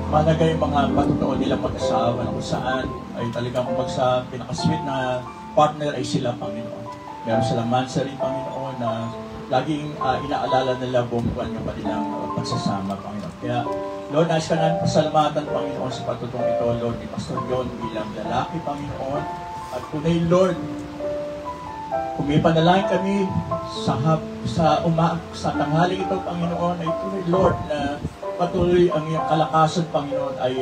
Speaker 4: managay yung mga patutuon nila mag-asawa, na kung saan ay talagang sa pinakasweet na partner ay sila, Panginoon. Meron silang mansari, Panginoon, na laging inaalala nila buong buwan yung kanilang pagsasama, Panginoon. Kaya Lord, nais ka namin pasalamatan, Panginoon, sa patutong ito, Lord, ni Pastor John bilang lalaki, Panginoon. At tunay, Lord, kumipanalangin kami sa tanghaling ito, Panginoon, ay tunay, Lord, na patuloy ang iyong kalakasan, Panginoon, ay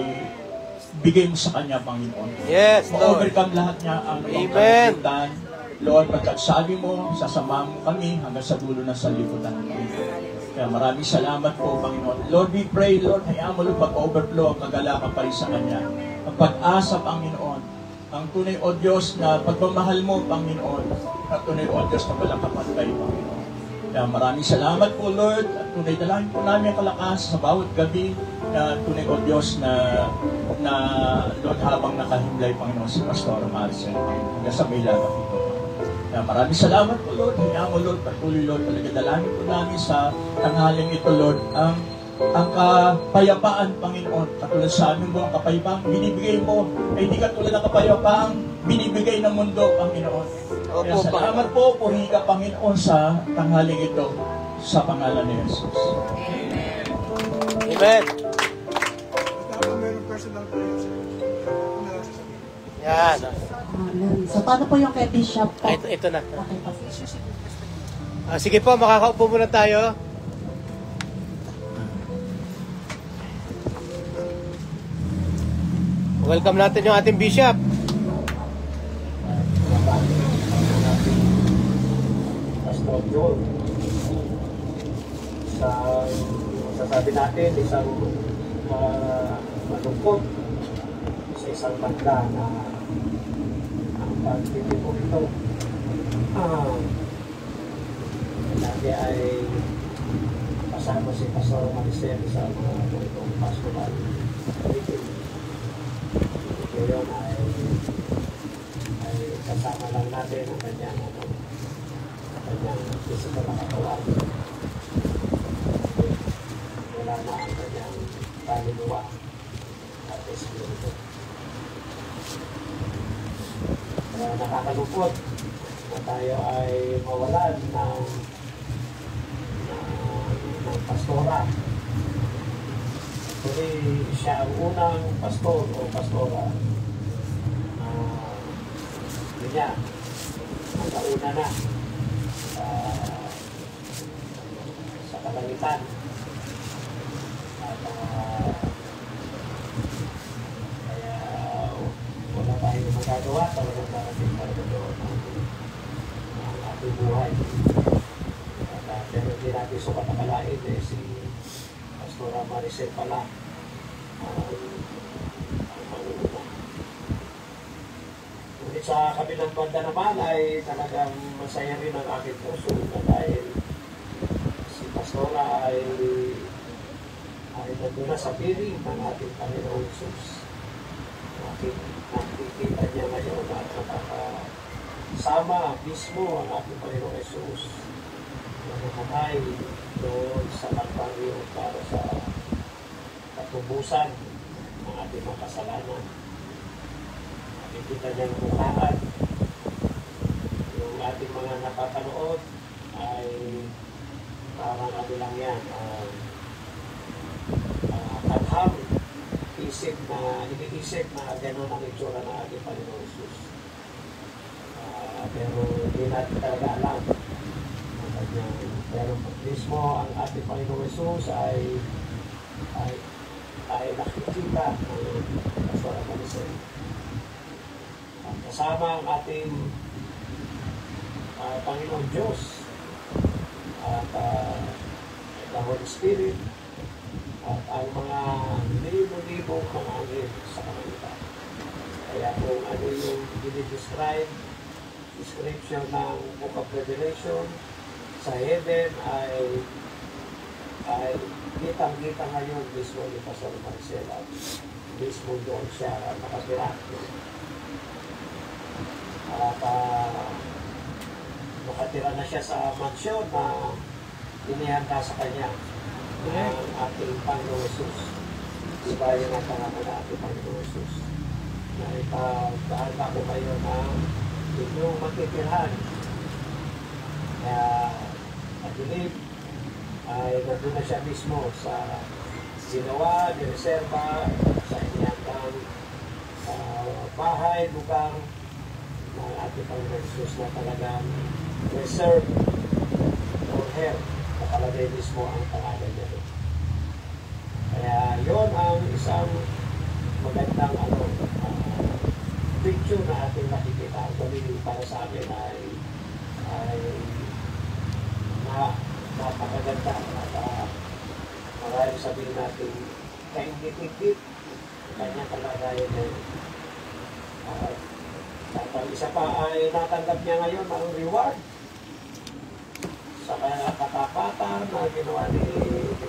Speaker 4: bigay mo sa Kanya, Panginoon.
Speaker 2: Yes, Lord.
Speaker 4: Ma-overcome lahat niya ang
Speaker 2: Amen.
Speaker 4: Lord, pagkat sabi mo, sasama mo kami hanggang sa dulo ng sanlibutan. Kaya maraming salamat po, Panginoon. Lord, we pray, Lord, hayaan mo, Lord, pag-overflow ang kagalakan pa rin sa Kanya. Ang pag-asa, Panginoon. Ang tunay o Diyos na pagmamahal mo, Panginoon. Ang tunay o Diyos na walang kapantay, Panginoon. Kaya maraming salamat po, Lord. At tunay dalangin po namin ang kalakas sa bawat gabi na tunay o Diyos na Lord, habang nakahimlay, Panginoon, si Pastor Maricel, hanggang sa may lagak ito. Kaya maraming salamat po, Lord. Hayaan mo, Lord, patuloy, Lord, talaga dalangin po namin sa tanghaling ito, Lord, ang kapayapaan, Panginoon. Katulad sa amin mo, ang kapayapaan binibigay mo, ay hindi katulad ng kapayapaan binibigay ng mundo, Panginoon. Kaya salamat po, purihin ka, Panginoon, sa tanghaling ito, sa pangalan ni Jesus.
Speaker 2: Amen. Amen. Yan.
Speaker 1: So, paano po yung kay Bishop po?
Speaker 2: Ito na.
Speaker 1: Okay, Pastor.
Speaker 2: Sige po, makakaupo muna tayo. Welcome natin yung ating Bishop.
Speaker 9: Pastor John, sasabi natin, isang malungkot sa isang banda na ang pagtitipon ito. Lagi ay kasama si Pastor Maricel sa mga ganitong pastoral meeting. Ngayon ay kasama lang natin ang kanyang physical na katawan. Wala na ang kanyang kaluluwa at espiritu. Nakakalungkot na tayo ay mawalan ng pastora. Actually, siya ang unang pastor o pastora. Niya, ang kauna na sa kalangitan. At kaya wala tayong magagawa, talagang darating talaga doon ang ating buhay. Pero hindi natin sukat akalain si Pastora Maricel pala ang manuna. Ngunit sa kabilang banda naman ay talagang masaya rin ang aking puso dahil si Pastora ay nandun na sa piling ng ating Panginoon Jesus. Nakikita niya ngayon at nakakasama mismo ang ating Panginoon Jesus na namatay doon sa Kalbaryo para sa katubusan ng ating mga kasalanan. Nakikita niyang mukhaan. Yung ating mga napapanood ay parang ano lang yan, katham, isip na, iniisip na gano'n ang itsura ng ating Panginoon Jesus. Pero hindi natin talaga alam. Pero mismo ang ating Panginoon Jesus ay nakikita ng Pastor Maricel. Kasama ang ating Panginoon Diyos at the Holy Spirit at ang mga libo-libong mga anghel sa kalangitan. Kaya kung ano yung description ng Book of Revelation sa heaven ay kitang-kita ngayon mismo ni Pastor Maricel at mismo doon siya nakatira. At nakatira na siya sa mansyon na inihanda sa kanya ng ating Panginoon Jesus. Diba yung ang pangalan ng ating Panginoon Jesus? Na ipagdahanda ko kayo ng inyong matitirhan. Kaya nagilip ay nandun na siya mismo sa ginawa, nireserba, sa inihandang bahay, lugar ng ating Panginoon Jesus na talagang reserve for her. Nakalagay mismo ang pangalan niya. Kaya yon ang isang magandang picture na ating nakikita. Actually, para sa amin ay napakaganda at maraming sabihin natin kaingit-ingit kanya kalagayan na yun. At ang isa pa ay natanggap niya ngayon ang reward sa katapatan na ginawa ni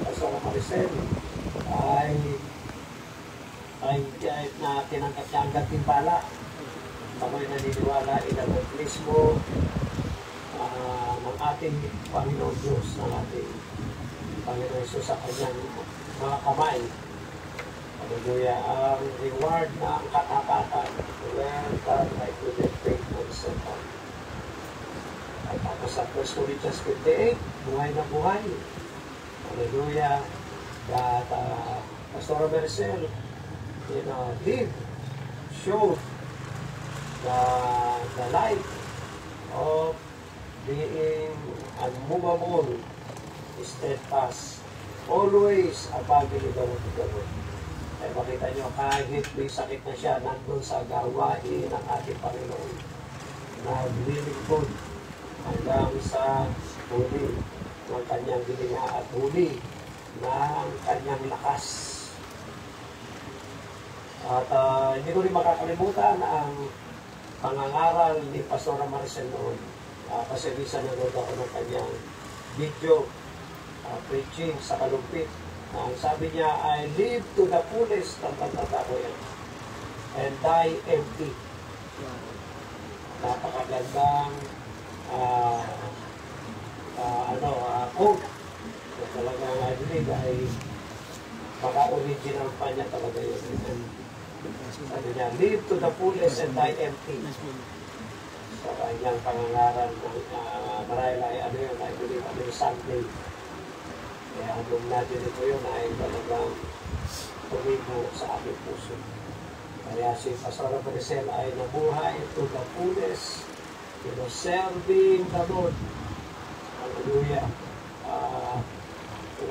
Speaker 9: Pastor Maricel ay na tinanggap niya ang gantimpala. Ako'y naniniwala ilagay mismo ng ating Panginoon Diyos, ng ating Panginoon Jesus sa kanyang mga kamay. Hallelujah, ang reward ng katapatan. Well done, my good and faithful servant. At tapos sa 1 Corinthians 58, buhay na buhay. Hallelujah. That Pastor Maricel, did show the light of being unmovable, steadfast, always abiding in the word of the Lord. Kaya makita nyo, kahit may sakit na siya, nandun sa gawain ng ating Panginoon, naglilingkod hanggang sa huli ng kanyang gilinga at huli ng kanyang lakas. At hindi ko rin makakalimutan ang pangangaral ni Pastora Maricel noon. Kasi minsan nanood ako ng kanyang video, preaching sa Kalumpit. Ang sabi niya ay, live to the fullest, tanda ko yan, and die empty. Napakagandang quote. So, talagang I believe ay maka-original pa niya talaga yun. Sabi niya, live to the fullest and die empty. Sa kanyang pangangaral ng marahil ay I believe, Sunday. Kaya anong natin ito yun ay talagang tumibo sa aming puso. Kaya si Pastor Maricel ay nabuhay to the fullest, serving the Lord. Hallelujah.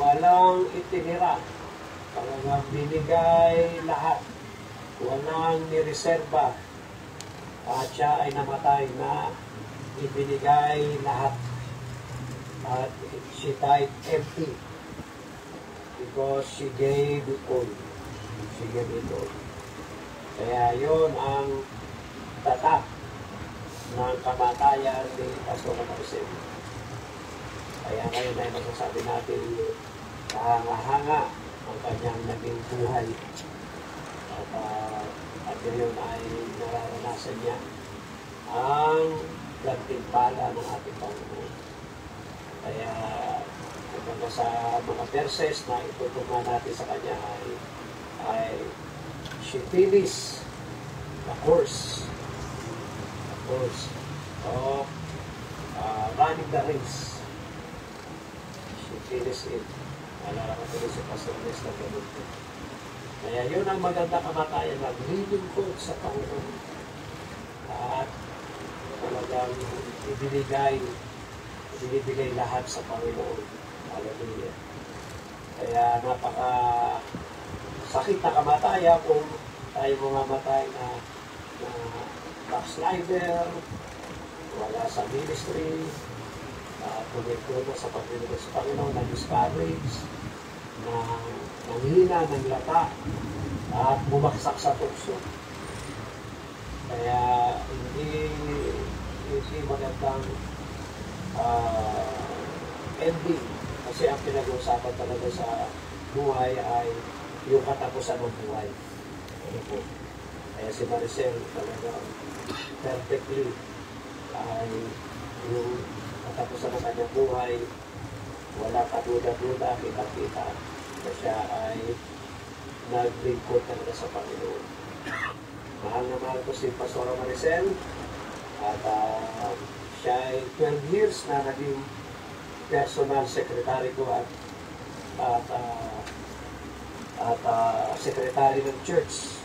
Speaker 9: Walang itinira. Talagang binigay lahat. Walang nireserba. At siya ay namatay na ibinigay lahat. At she died empty. Because she gave it all. She gave it all. Kaya yun ang tatak ng kamatayan ni Pastor Maricel. Kaya ngayon ay masasabi natin kahanga-hanga ang kanyang naging buhay. At yun ay nararanasan niya ang gantimpala ng ating Panginoon. Kaya kumbaga sa mga verses na itutugma natin sa kanya ay she finished the course of running the race. She finished it. Alala ko tuloy si Pastor Nestor Galuto. Kaya yun ang maganda kamatayan, naglilin ko sa Panginoon. At talagang ibinibigay lahat sa Panginoon. Hallelujah. Kaya napaka sakit na kamatayan kung tayo mamamatay na backslider, wala sa ministry, tumitulo sa pagpinigay sa Panginoon, na-discourage, nanghina ng lata, at bumagsak sa tukso. Kaya hindi magandang ending. Kasi ang pinag-uusapan talaga sa buhay ay yung katapusan ng buhay. Kaya si Maricel talaga perfectly ay yung katapusan ng kanyang buhay, wala kaduda-duda, kita-kita na siya ay naglingkod talaga sa Panginoon. Mahal na mahal ko si Pastor Maricel at siya ay 12 years na naging personal secretary ko at secretary ng church.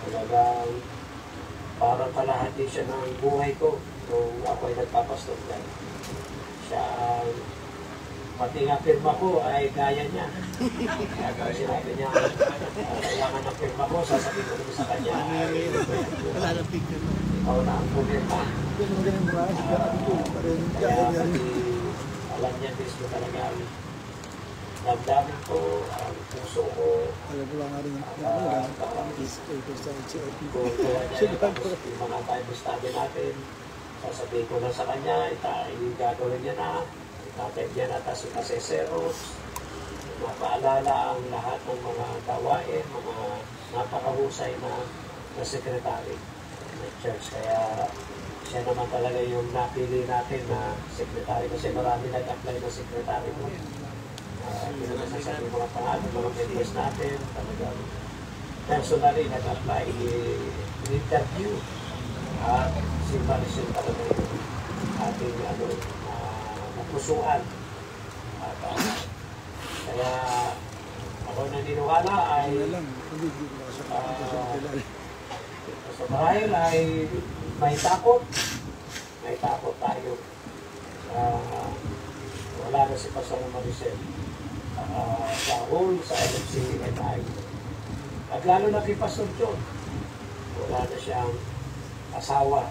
Speaker 9: Talagang parang kalahati siya ng buhay ko nung ako ay nagpapastor dyan. Siya pati nga firma ko ay gaya niya. Kaya sinabi niya, kailangan ng firma ko, sasabihin ko naman sa kanya,
Speaker 3: Wala na picture.
Speaker 9: ikaw na ang pumirma. Kaya alam niya mismo talaga ang damdamin ko, ang puso ko.
Speaker 3: Alam ko lang nga rin
Speaker 9: Kung kaya niya yung mga Bible study natin, sasabihin ko na sa kanya, gagawin niya na, itatag niya na, tapos ikaseseros, mapaalala ang lahat ng mga gawain, mga napakahusay na sekretary ng church. Kaya siya naman talaga yung napili natin na sekretary, kasi marami nag-apply na sekretary mo. Hindi naman sasabi mga pangalan, mga members natin, talagang personally nag-apply, interview, at si Maricel talaga yung ating napusuan. At kaya ako naniniwala ay sa marahil ay may takot tayo. Wala na si Pastor Maricel sa whole sa LFC-NI. At lalo na kay Pastor John, wala na siyang asawa.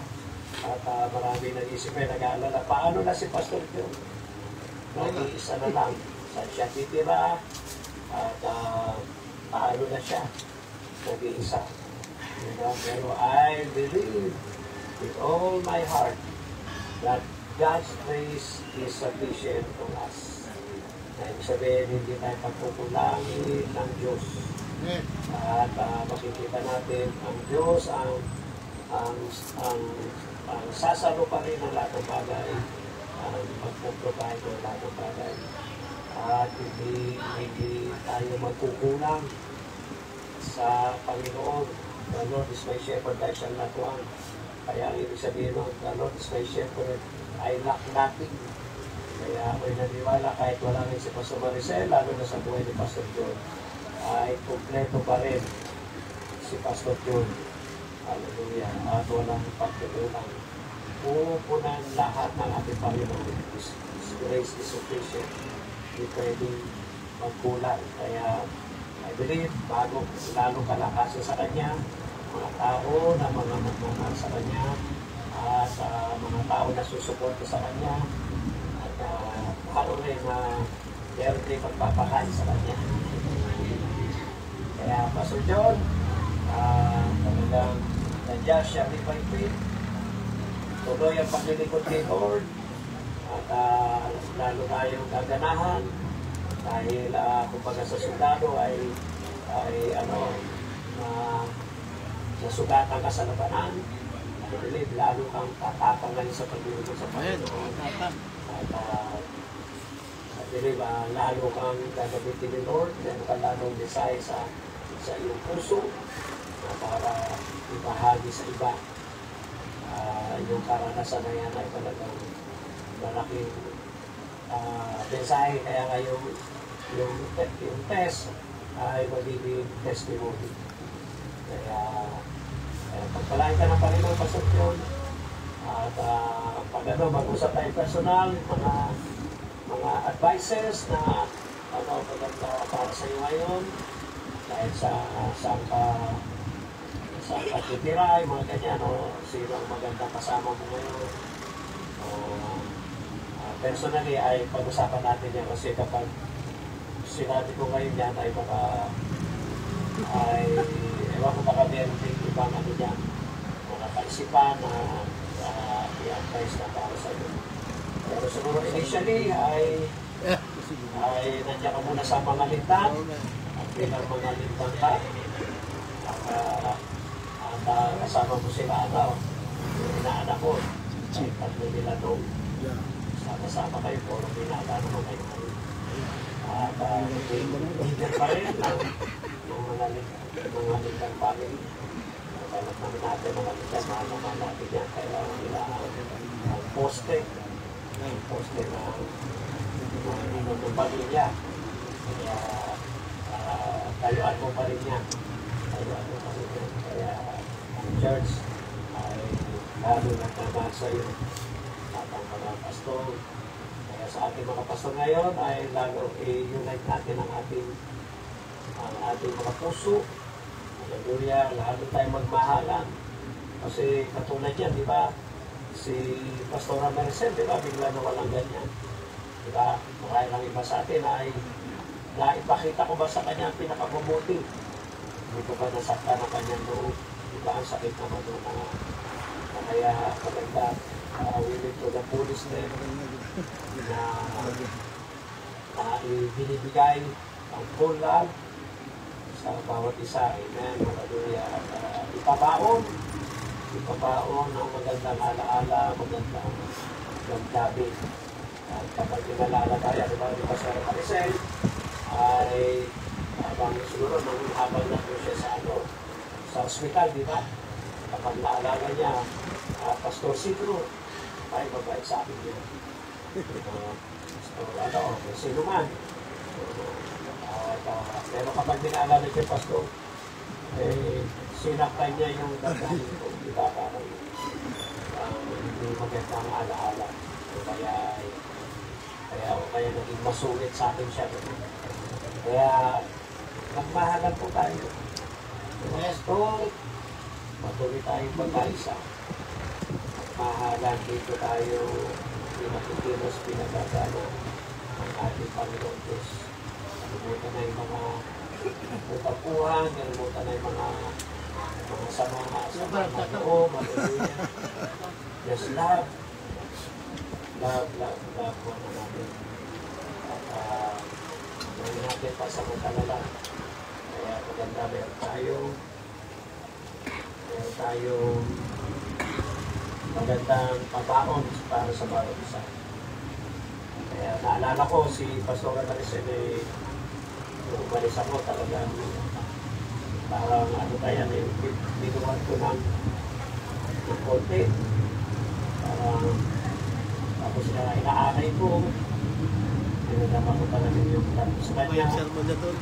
Speaker 9: At marami nag-isip ay nag-aalala, paano na si Pastor John? Nag-iisa na lang. Saan siya titira? At paano na siya? Nag-iisa. Pero I believe with all my heart that God's grace is sufficient for us. Ibig sabihin, hindi tayo pagkukulangin ng Diyos. At makikita natin ang Diyos ang sasalo pa rin ng lahat ng bagay, ang magpuprovide ng lahat ng bagay. At hindi tayo magkukulang sa Panginoon. The Lord is my shepherd, I shall not want. Kaya ang ibig sabihin ng the Lord is my shepherd, I lack nothing. Kaya ako'y naniwala kahit wala rin si Pastor Maricel, lalo na sa buhay ni Pastor John, ay kompleto pa rin si Pastor John. Hallelujah. At walang pagkukulang. Pupunan lahat ng ating Panginoon. His grace is sufficient. Hindi pwedeng magkulang. Kaya I believe, bago lalo kalakasan sa Kanya, mga tao na mga magmamahal sa Kanya, at mga tao na susuporta sa Kanya, at lalo rin na meron din magpapakain sa Kanya. Kaya Pastor John, talagang nandiyan siya ni Paipin, tuloy ang paglilingkod kay Lord, at lalo tayong gaganahan, dahil kumbaga sa sundalo ay nasugatan ka sa labanan. I believe lalo kang tatapang ngayon sa paglilingkod sa Panginoon. At I believe lalo kang gagamitin ni Lord, lalo kang lalong desire sa iyong puso para ibahagi sa iba. Yung karanasan na yan ay talagang malaking mensahe. Kaya ngayon yung test ay magiging testimony. Kaya pagpalain ka ng Panginoon, Pastor John. At pag mag-usap tayo personal, mga advices na maganda para sa iyo ngayon, dahil saan ka titira, mga ganyan, sino ang magandang kasama mo ngayon. Personally ay pag-usapan natin yan kasi kapag sinabi ko ngayon yan ay baka ewan ko baka meron din ibang ano yan, mga kaisipan na i-advise na para sa iyo. Pero siguro initially ay nandiyan ka muna sa mga lintang at bilang mga lintang ka at kasama mo sila inaanak ko tatlo nila doon. Sama-sama kayo, puro binata naman kayo. At hindi pa rin ang mga lingkang family. Kailan naman natin mga lingkang, mahal naman natin yan. Kailangan nila ang poste na ng pamilya. Kaya tayuan mo pa rin yan. Kaya ang church ay lalo nagtamaan sa iyo. At ang mga pastor, kaya sa ating mga pastor ngayon ay lalo i-unite natin ang ating mga puso. Hallelujah, lalo tayong magmahalan. Kasi katulad yan, di ba? Si Pastora Maricel, di ba? Bigla na walang ganyan. Di ba? Marami lang iba sa atin ay naipakita ko ba sa kanya ang pinakabubuti? Hindi ko ba nasakta ng kanyang loob? Di ba? Ang sakit naman doon na kaya maganda. Willing to the fullest na ibinibigay ang full love sa bawat isa. Amen. Hallelujah. Ipabaon ang magandang alaala, magandang damdamin. At kapag pinalala tayo, di ba, di ba sa Maricel, ay habang siguro habang na po siya sa hospital, di ba? Kapag naalala niya, Pastor Sigro, ay mabait sa akin yun. Sino man. Pero kapag dinaalala siya, Pastor, sinaktan niya yung damdamin ko. Diba parang hindi magandang alaala. Kaya naging masulit sa akin siya. Kaya magmahalan po tayo. Pastor, matuloy tayong pagkaisa. Mahalan dito tayo pinakikilos, pinagagana ang ating Panginoon Diyos. Nalimutan na yung mga utapuhan, nalimutan na yung mga mga samaha sa mga loob, hallelujah. Just love. Love po na natin. At gawin natin pasamantalala. Kaya maganda meron tayong magandang pabaon para sa bawat isa. Kaya naalala ko si Pastor Maricel nung umalis ako talagang parang ano kaya binuhat ko ng konti. Parang tapos inaanay ko. Pinagama ko talaga yung sa kanya.
Speaker 3: Yung sermon na doon.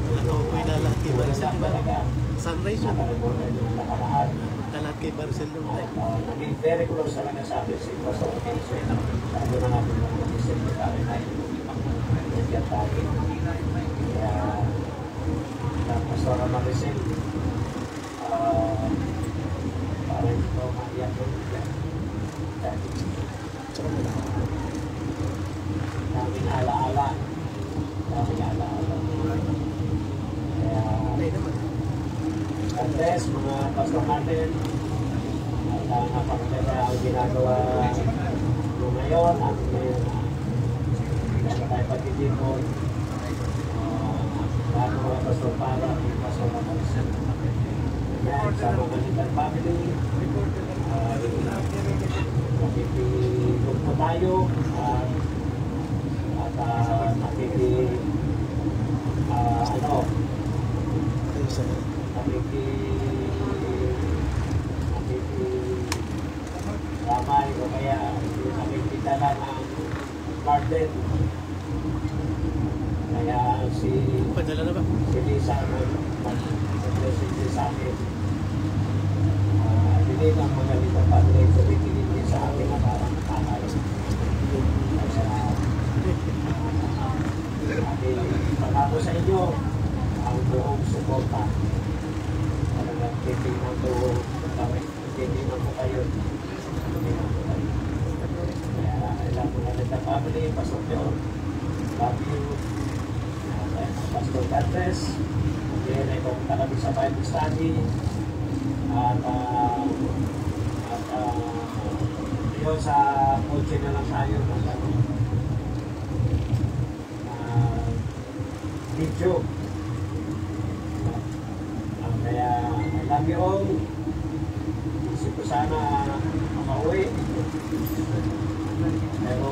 Speaker 3: Ako po ilalahad kay Maricel, di ba? Sunrise yun.
Speaker 9: Nakaraan.
Speaker 3: Ilalahad kay Maricel doon tayo.
Speaker 9: Naging very close talaga sa akin si Pastor Maricel. Sabi na natin ng Maricel na tayo na nandiyan tayo. Kaya Pastor Maricel parang ito maiyak yun. Daming alaala. Kaya God bless mga pastor natin. At napakaganda ang ginagawa mo ngayon. At tayo pagkikipon. Lahat ng mga pastor para pastor na Maricel. Yan sa mga little family. Nakikipon po tayo. Ramay o kaya nakikita lang ang garden. Kaya si Lisa nag-message sa akin. Hindi ng mga little family so bikinit sa akin na parang nakakayos. Pangako sa inyo ang buong suporta. Talagang titignan ko kayo. Kaya alam ko na rin ang family, Pastor John, love you, Pastor Andres, again ay pumunta kami sa Bible study at yun sa kotse na lang tayo video. Kaya I love you all. Isip ko sana makauwi. Pero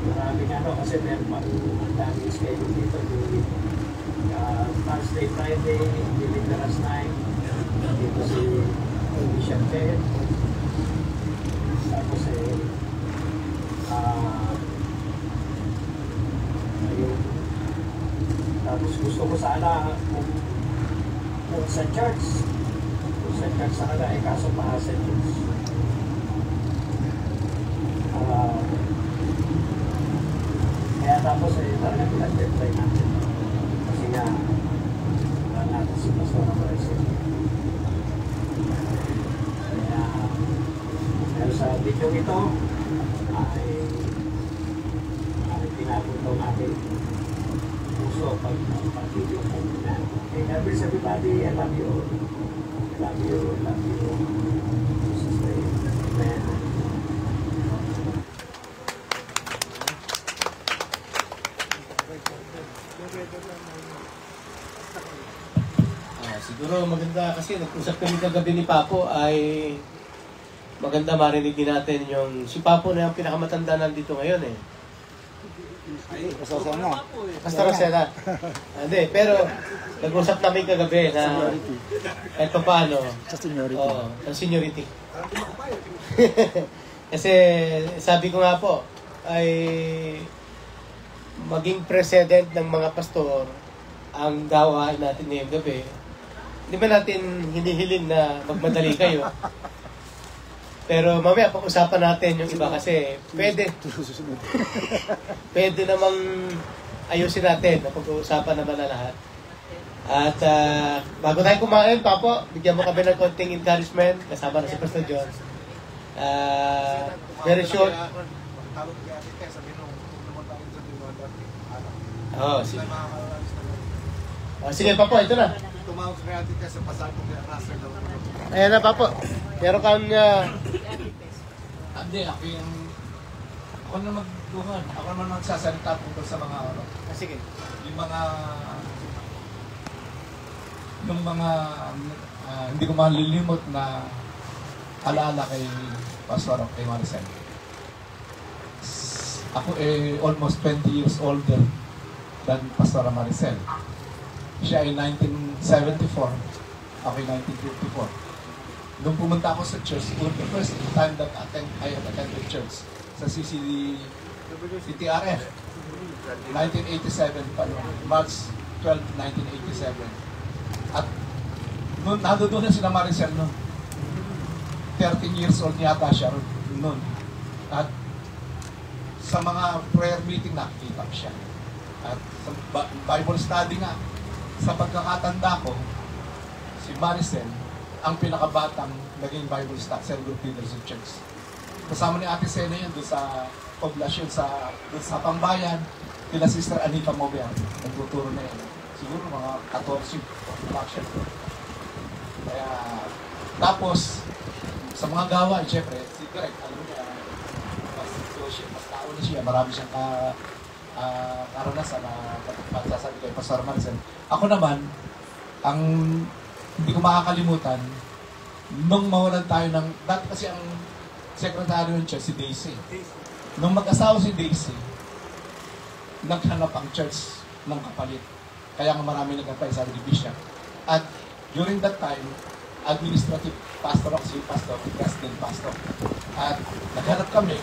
Speaker 9: maraming kasi meron pa ang daming schedule dito. Thursday, Friday, Deliverance Night. Dito si Bishop Ted. Tapos ayun. Tapos gusto ko sana kung sa church sa kanila kaso pa sa church. Kaya tapos talaga pinag-apply natin. Kasi nga natin si Pastor Maricel. Kaya sa video ito ay pinapuntaw natin puso pag-video. Okay, God bless everybody. I love you. Love you. Love you. Jesus name. Amen.
Speaker 10: Siguro maganda kasi nag-usap kami kagabi ni Papo ay maganda marinig din natin yung si Papo na yung pinakamatanda nandito ngayon eh. Pastor Rosena. Hindi, pero nag-usap namin kagabi na kahit pa paano.
Speaker 3: Sa seniority.
Speaker 10: Oo, ang seniority. Kasi sabi ko nga po ay maging president ng mga pastor ang gawain natin ngayong gabi. Hindi ba natin hinihiling na magmadali kayo? Pero mamaya pag-usapan natin yung iba kasi pwede namang ayusin natin na pag-uusapan naman na lahat. At bago tayo kumain, Papo, bigyan mo kami ng konting encouragement kasama na si Pastor John. Very short. Sige Papo, ito na.
Speaker 2: tumawag kay Ate Tess, pasabi ko kay Russell daw.
Speaker 10: Ayan na, Papo. Meron kang
Speaker 8: Hindi, ako na magduhan. Ako naman magsasalita tungkol sa mga
Speaker 10: sige.
Speaker 8: yung mga hindi ko malilimot na alaala kay Pastor kay Maricel. Ako almost 20 years older than Pastor Maricel. Siya ay 1974, ako ay 1954. Nung pumunta ako sa church, the first time that I attended church sa CTRF, 1987 pa yun, March 12, 1987. At doon na sila Maricel noon. 13 years old yata siya noon. At sa mga prayer meeting nakikita ko siya. At sa Bible study nga, sa pagkakatanda ko, si Maricel ang pinakabatang naging Bible study sa group leader sa church. Kasama ni Ate Sena yun doon sa poblasyon, doon sa Pambayan, kila Sister Anita Mover, nagtuturo na yun. Siguro mga 14 poblasyon. Kaya, tapos, sa mga gawa, syempre, si Greg, alam mo niya, mas tao na siya, marami siyang karanasan na pagsasabi kay Pastor Maricel. Ako naman, ang hindi ko makakalimutan, nung mawalan tayo ng, dati kasi ang sekretary ng church, si Daisy. Nung mag-asawa si Daisy, naghanap ang church ng kapalit. Kaya nga marami nag-apply, sabi ni Bishop. At during that time, administrative pastor ako, si pastor, president pastor. At naghanap kami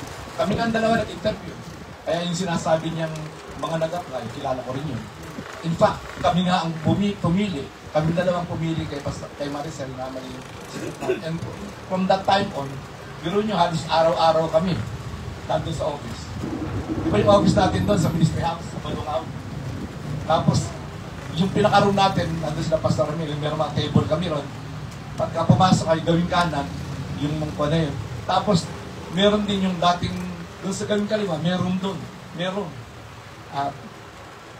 Speaker 8: nga ang dalawa nag-interview. Kaya yung sinasabi niyang mga nag-apply, kilala ko rin yun. In fact, kami nga ang pumili, kami dalawang pumili kay Maricel na mali. And from that time on, biro nyo, halos araw-araw kami nandun sa office. Di ba yung office natin doon sa Ministry House, sa Balungaw? Tapos, yung pinaka-room natin, nandun sila Pastor Ramil, meron mga table kami ron. Pagka pumasok ay gawing kanan, yung mungko na yun. Tapos, meron din yung dating, doon sa gawing kaliwa, meron doon. Meron. At,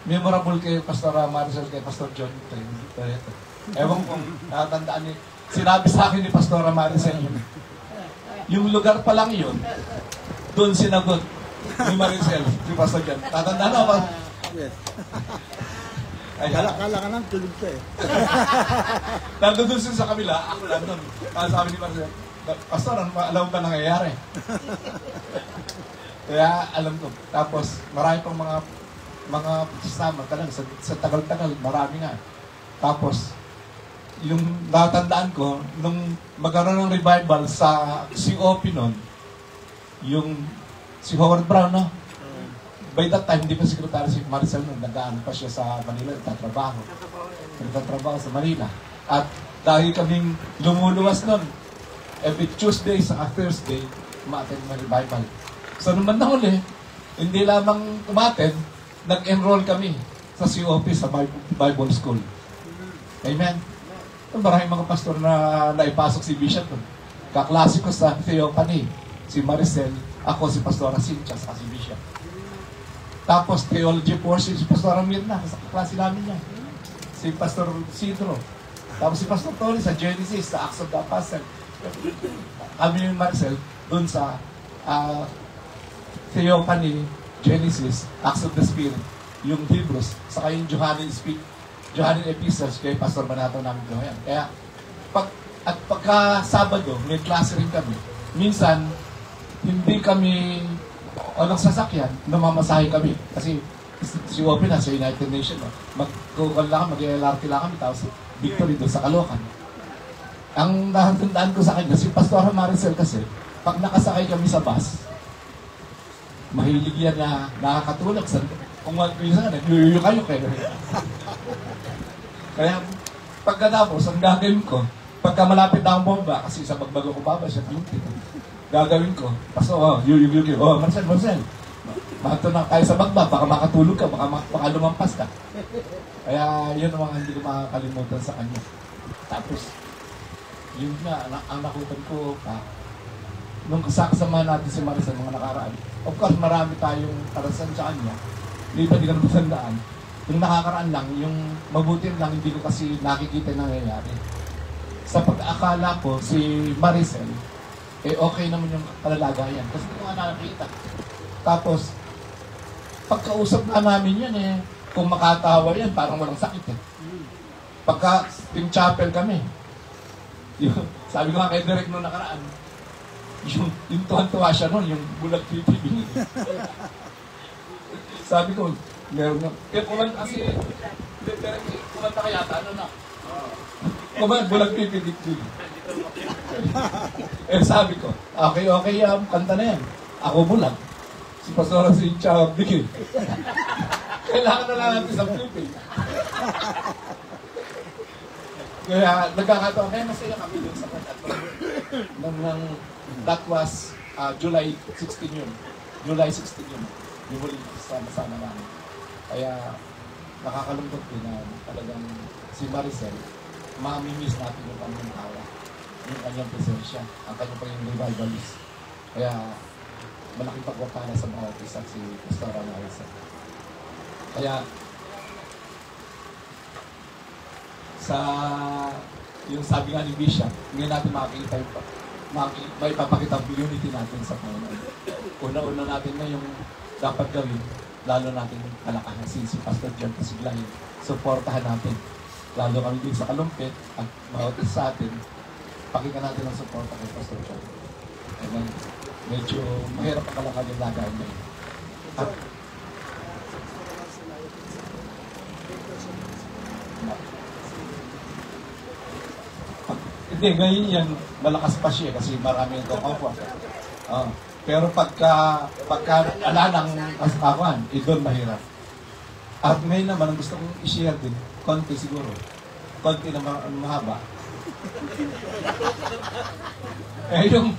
Speaker 8: memorable kay Pastor Maricel, kay Pastor John. Ewan kong natandaan niya. Sinabi sa akin ni Pastor Maricel, yung lugar pa lang yun, doon sinagot ni Maricel, si Pastor John. Tatandaan ako.
Speaker 3: Yes. Kala ka nang tulog ka eh.
Speaker 8: Nandun siya sa kabila, ako lang doon. Kaya sabi ni Maricel, Pastor, alam mo ba nangyayari? Kaya alam ko. Tapos marami pang mga kasama talaga sa tagal-tagal, marami nga. Tapos yung natandaan ko, nung magkaroon ng revival sa COP noon, yung si Howard Brown, no? By that time, hindi pa sekretary si Maricel noon, nag-ano pa siya sa Manila, nagtatrabaho sa Manila. At dahil kaming lumuluwas noon, every Tuesday sa Thursday, umattend ng revival. So naman na huli, hindi lamang umattend, nag-enroll kami sa COP sa Bible School. Amen? Maraming mga pastor na naipasok si Bishop doon. Kaklase ko sa Theophany, si Maricel, ako si Pastor Cynthia, sa si Bishop. Tapos theology portion, si Pastor Mirna, sa kaklase namin niya. Si Pastor Sidro. Tapos si Pastor Tony sa Genesis, sa Acts of the Apostle. Kami yung Maricel, doon sa Theophany, Genesis, Acts of the Spirit, yung Hebrews, saka yung Johannine Epistles kay Pastor Manato namin doon. Kaya, pagka Sabado, may klase rin kami. Minsan, hindi kami nagsasakyan, namamasahe kami. Kasi si Open na sa United Nations, mag-Google lang, mag-LRT lang kami, tapos Victory doon sa Caloocan. Ang nahandandaan ko sa kanya, si Pastor Maricel kasi, pag nakasakay kami sa bus, mahilig yan na nakakatulog. Kung minsan ka, nag-uyuyukayok kayo. Kaya, pagkatapos, ang gagawin ko, pagka malapit na akong bomba, kasi sa bagbago ko baba, siya duty. Gagawin ko, paso, yuyuyukayok. Marcel, mato na tayo sa bagba, baka makatulog ka, baka lumampas ka. Kaya, yun ang mga hindi ko makakalimutan sa kanya. Tapos, yun nga, ang nakutan ko, nung kasama natin si Maricel mga nakaraan, of course, marami tayong karasan sa kanya. Hindi pa di ka naman sandaan.
Speaker 11: Yung nakakaraan lang, yung mabuti lang, hindi ko kasi nakikita nangyayari. Sa pag-akala ko, si Maricel, okay naman yung kalalagayan. Kasi hindi ko nga nakakita. Tapos, pagkausap na namin yan kung makatawa yan, parang walang sakit Pagka Team Chapel kami, sabi ko nga kay Derek nung nakaraan, yung tuwan-tuwa siya nun, yung bulag pipibing. Sabi ko, meron na. Kaya kumanta kasi, Derek, kumanta kaya ano na? Kumanta, bulag pipibing. Sabi ko, okay, kanta na yan. Ako bulag. Si Pastora si Chawag Dikil. Kailangan na lang natin sa pipibing. Kaya nagkakataon, kaya masaya kami dun sa kanta. That was July 16 yun. July 16 yun. Yung huling sama-sama namin. Kaya nakakalungkot din na talagang si Maricel, mamimiss natin yung kanyang tawa, yung kanyang presensya, ang kanyang pagiging revivalist. Kaya malaking pagwapala sa mga opisan si Pastora Maricel. Kaya sa yung sabi nga ni Bishop, hindi natin makikita may papakita ang unity natin sa Panginoon. Una-una natin na yung dapat gawin, lalo natin kalakahan si Pastor John Casiglahin. Supportahan natin. Lalo kami din sa Kalumpit at bawat isa sa atin, pakita natin ang suporta kay Pastor John. Amen. Medyo mahirap ang kalakad yung lagayan na yun. Hindi, ngayon yan, malakas pa siya kasi marami ito comfort. Pero pagka ala ng kasakuan, doon mahirap. At ngayon naman, ang gusto kong i-share din, konti siguro. Konti na mahaba. Yung,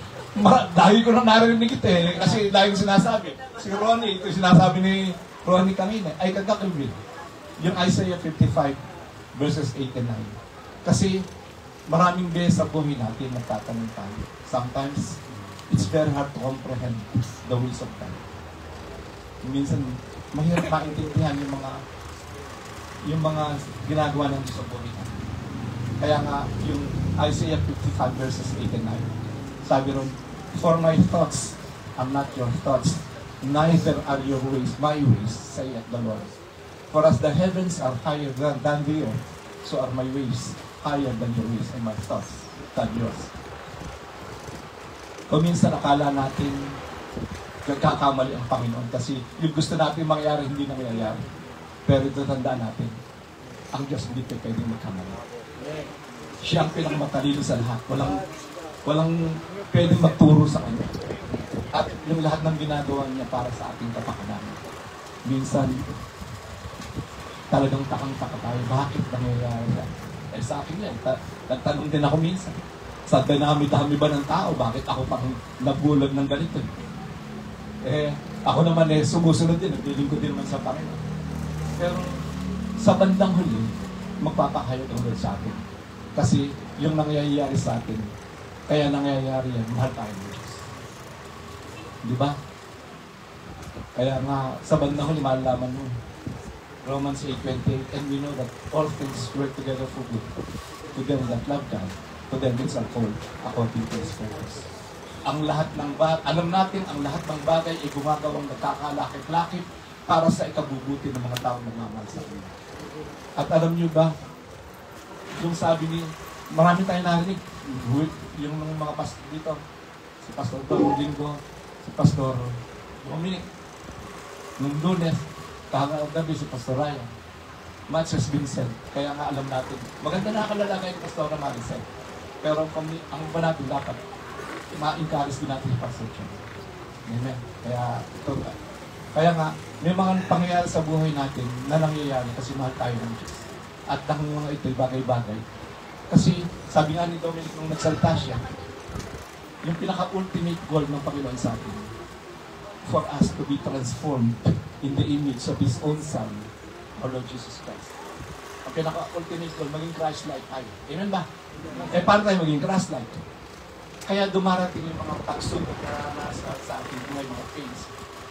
Speaker 11: dahil ko na narinig ito kasi dahil ko sinasabi. Si Ronnie, ito sinasabi ni Ronnie kanina, ay kagakilbid. Yung Isaiah 55 verses 8 and 9. Kasi, maraming beses sa buhay natin nagtatanong tayo. Sometimes, it's very hard to comprehend the ways of God. Minsan, mahirap maintindihan yung mga ginagawa ng Diyos sa buhay natin. Kaya nga, yung Isaiah 55 verses 8 and 9, sabi ron, for my thoughts are not your thoughts, neither are your ways my ways, saith the Lord. For as the heavens are higher than the earth, so are my ways higher than your ways and my thoughts than yours. O minsan akala natin nagkakamali ang Panginoon kasi yung gusto natin mangyari, hindi nangyayari. Pero ito tandaan natin, ang Diyos hindi pwedeng magkamali. Siya ang pinakamatalino sa lahat. Walang pwedeng magturo sa Kanya. At yung lahat ng ginagawa niya para sa ating kapakanan. Minsan, talagang takang-taka tayo. Bakit nangyayari? Sa akin yan, nagtanong din ako minsan. Sa dami-dami ba ng tao, bakit ako pang nabulag ng ganito? Ako naman sumusunod din, naglilingkod din naman sa Panginoon. Pero sa bandang huli, magpapakayod ang Lord sa atin. Kasi yung nangyayari sa atin, kaya nangyayari yan, mahal tayo ng Diyos. Di ba? Kaya nga, sa bandang huli, malalaman mo. Romans 8:28, and we know that all things work together for good to them that love God, to them which are called according to His purpose. Ang lahat ng alam natin, ang lahat ng bagay ay gumagawang nagkakalakip-lakip para sa ikabubuti ng mga taong nagmamahal sa Kanya. At alam niyo ba, yung sabi ni, marami tayong narinig, yung mga pastor dito, si Pastor Linggo, si Pastor Dominic, nung Lunes, kahagabi si Pastor Ryan. Much has been said. Kaya nga alam natin. Maganda na kalalagay ni Pastor Maricel. Pero ang ba natin dapat ma-encourage din natin si Pastor John. Amen. Kaya nga, may mga pangyayari sa buhay natin na nangyayari kasi mahal tayo ng Diyos. At ang mga ito'y bagay-bagay. Kasi sabi nga ni Dominic nung nagsalita siya, yung pinaka-ultimate goal ng Panginoon sa atin, for us to be transformed in the image of His own Son, our Lord Jesus Christ. Ang pinaka-ultimate goal, maging Christ-like tayo. Amen ba? Paano tayo maging Christ-like? Kaya dumarating yung mga pagsubok na nasa sa ating buhay, mga pains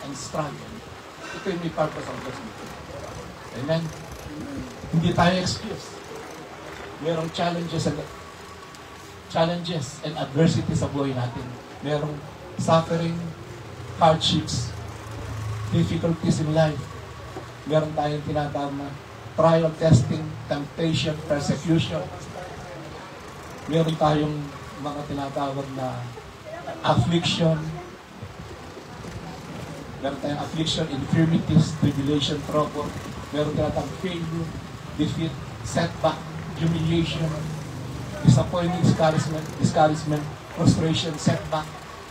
Speaker 11: and struggle. Ito yung may purpose of God's people. Amen? Hindi tayo excuse. Merong challenges and adversity sa buhay natin. Merong suffering, hardships, difficulties in life. Meron tayong tinatawag na trial, testing, temptation, persecution. Meron tayong mga tinatawag na affliction. Meron tayong affliction, infirmities, tribulation, trouble. Meron tinatawag failure, defeat, setback, humiliation, disappointment, discouragement, frustration, setback.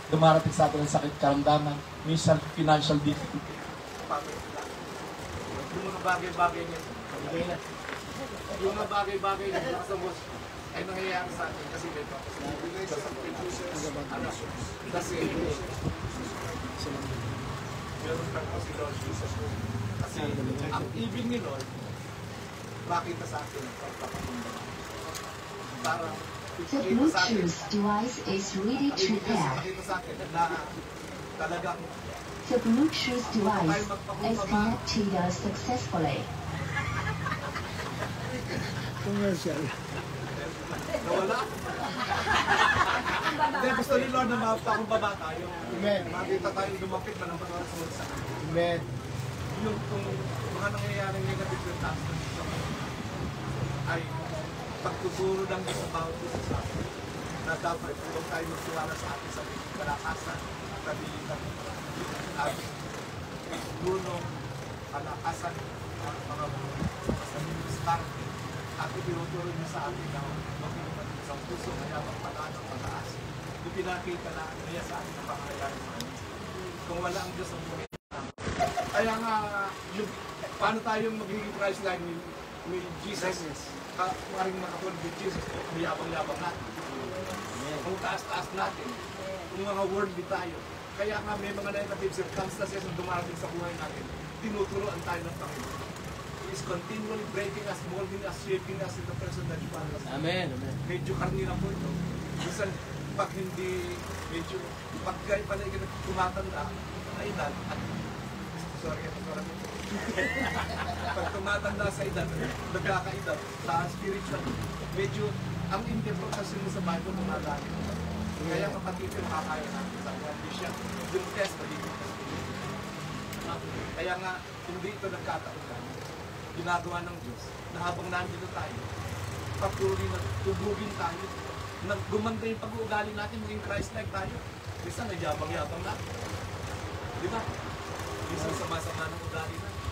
Speaker 11: Dumarating sa atin ang sakit, karamdaman, minsan financial difficulty.
Speaker 12: Yung mga bagay-bagay niya, yung mga bagay-bagay na nakasamos ay nangyayari sa atin kasi ito. Kasi meron kang si Lord Jesus. Kasi ang ibig ni Lord, makita sa atin ang pagpapatundan. Parang
Speaker 13: The Bluetooth device is ready to pair.
Speaker 12: makita sa atin na talagang
Speaker 13: The Bluetooth device is connected successfully.
Speaker 2: Commercial.
Speaker 12: nawala. Hindi, gusto ni Lord na mapakumbaba tayo.
Speaker 10: Amen.
Speaker 12: Makita tayo lumapit na ng pagkasunod sa atin.
Speaker 10: Amen.
Speaker 12: Yung kung mga nangyayaring negative yung taas ay pagtuturo lang sa bawat isa sa atin na dapat huwag tayo magtiwala sa atin sa kalakasan, kabilitan, at lunong, kalakasan, mga diskarte. At itinuturo niya sa atin na makinupan sa puso kaya magpataan ng pataas. Kung pinakita na niya sa atin ang pangangailangan sa atin. Kung wala ang Diyos ang buhay natin. Kaya nga, yung, paano tayong magiging Christ like ni Jesus? Maring makatulad ni Jesus, mayabang-yabang natin. Kung taas-taas natin, kung mga worldly tayo. Kaya nga may mga negative circumstances na dumarating sa buhay natin, tinuturoan tayo ng Panginoon. He is continually breaking us, molding us, shaping us in the person that you are.
Speaker 10: Amen. Amen.
Speaker 12: Medyo karnira po ito. Minsan, pag hindi, medyo, pag kayo pala tumatanda, na edad, at, sorry. Pag tumatanda sa edad, nagkakaedad, sa spiritual, medyo, ang interpretation mo sa Bible, tumatanda. Kaya kapatid yung makakaya natin sa condition, yung test, magiging test. Kaya nga, hindi ito nagkataon. Ginagawa ng Diyos na habang nandito tayo, patuloy na tubugin tayo, na gumanda yung pag-uugali natin, maging Christ-like tayo. Minsan, nagyabang-yabang natin. Di ba? Minsan, sama-sama ng ugali natin.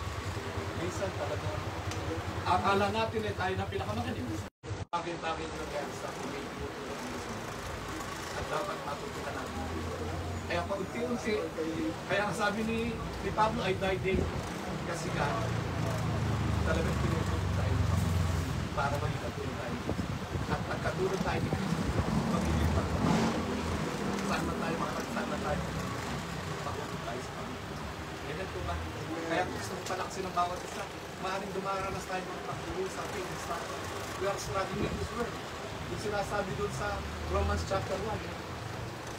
Speaker 12: Minsan, talaga, akala natin tayo na pinakamagaling. Bagay-bagay na kaya sa ating at dapat matutunan natin. Kaya paunti-unti, kaya ang sabi ni Pablo ay die day. Kasi nga, talagang tinutulog tayo para maging katulog tayo. At nagkatulog tayo ni Kristo, magiging pagkatulog. Saan man tayo makakasaan na tayo, pagkatulog tayo sa Panginoon. Ganyan po ba? Kaya gusto mong palaksin ng bawat isa, maaaring dumaranas tayo ng pagtulog sa ating struggle. We are struggling in this world. Yung sinasabi doon sa Romans chapter 1,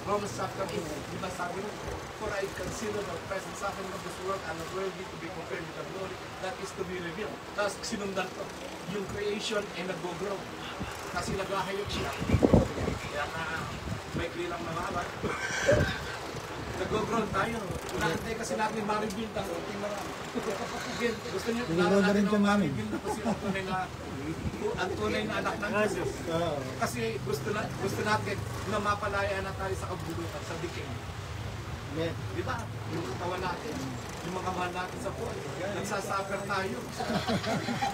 Speaker 12: Romans chapter 8, di ba sabi nun? For I consider the present suffering of this world and not worthy to be compared with the glory that is to be revealed. Tapos sinundan ko, yung creation ay nag-grow. Kasi nag-ahayok siya. Kaya na may klilang namawag. Nag-grow tayo. Nakantay kasi natin ma-rebuild ang ating mga... Again, gusto niyo, natin ang ma-rebuild na kasi ang tunay na anak ng Jesus. Kasi gusto natin na mapalaya na tayo sa kabulukan, sa diking. Di ba? Yung katawan natin, yung mga mahal natin sa buhay, nagsasuffer tayo.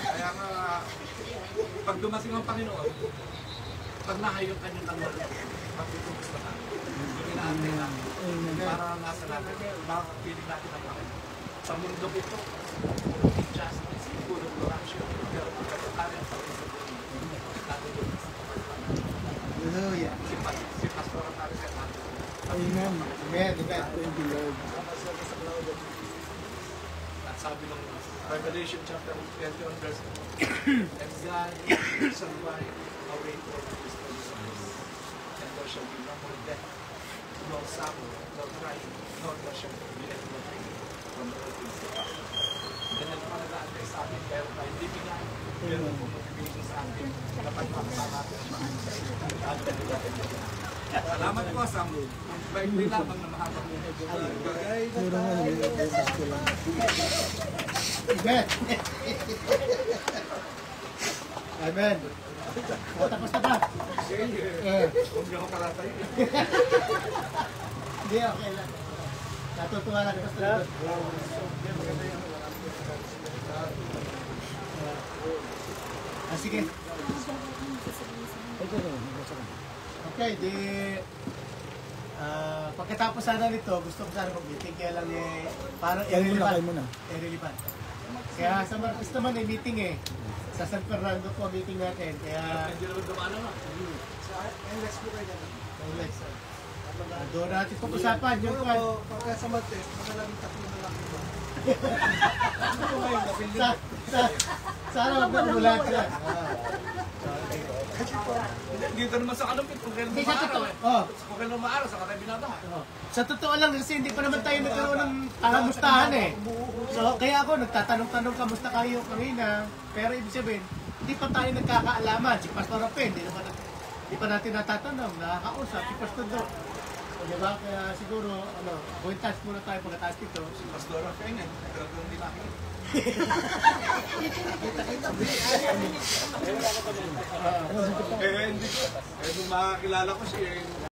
Speaker 12: Kaya nga, pag dumating ang Panginoon, pag nahayong kanyang tanong, mapitubos na natin. Yung inaantay natin. Para nasa natin, makapiling natin ang Panginoon. Sa mundo ito, injustice, full of corruption, pero pagkakari ang Panginoon.
Speaker 10: Hallelujah.
Speaker 12: Si Pastor ang natin natin.
Speaker 10: Amen. Amen.
Speaker 2: Thank you, Lord.
Speaker 12: At sabi ng Revelation chapter 21 verse 2, and God shall wipe away all his sins, and there shall be no more death, no sorrow, no crying, no there shall be any more pain from the earth. Ganyan pa nag-aantay sa amin, pero tayo living Meron po motivation sa akin. Dapat makasama natin. Salamat po sa baik-baik lamang na mahabang
Speaker 10: Amen. Amen. Tapos na ba?
Speaker 12: Huwag niyo ako palatay.
Speaker 10: Hindi, okay lang. Natutuwa lang. Pastor. Sige. Okay, di... pagkatapos sana nito, gusto ko sana mag-meeting, kaya lang parang irrelevant. Irrelevant. Kaya sa Marcos naman meeting sa San Fernando po meeting natin, kaya...
Speaker 12: Hindi naman dumana na.
Speaker 2: Sa NLEX po kayo naman.
Speaker 10: NLEX. Doon natin pag-usapan yung kwan.
Speaker 2: Pagka sa Martes, mga labing tatlo na lang ito.
Speaker 10: Sana mag-ulan siya.
Speaker 12: Dito naman sa kalumpit, kung kailan maaraw kung kailan maaraw, sa katay binabaha.
Speaker 10: Sa totoo lang, kasi hindi pa naman tayo nagkaroon ng kamustahan So, kaya ako nagtatanong-tanong kamusta kayo kanina. Pero ibig sabihin, hindi pa tayo nagkakaalaman. Si Pastor Rapen, hindi pa natin natatanong, nakakausap. Si Pastor Do. Diba? Kaya siguro, going touch muna tayo pagkataas dito.
Speaker 12: Si Pastor Rapen, talagang hindi nakikita. Hindi ko. Nung makakilala ko siya,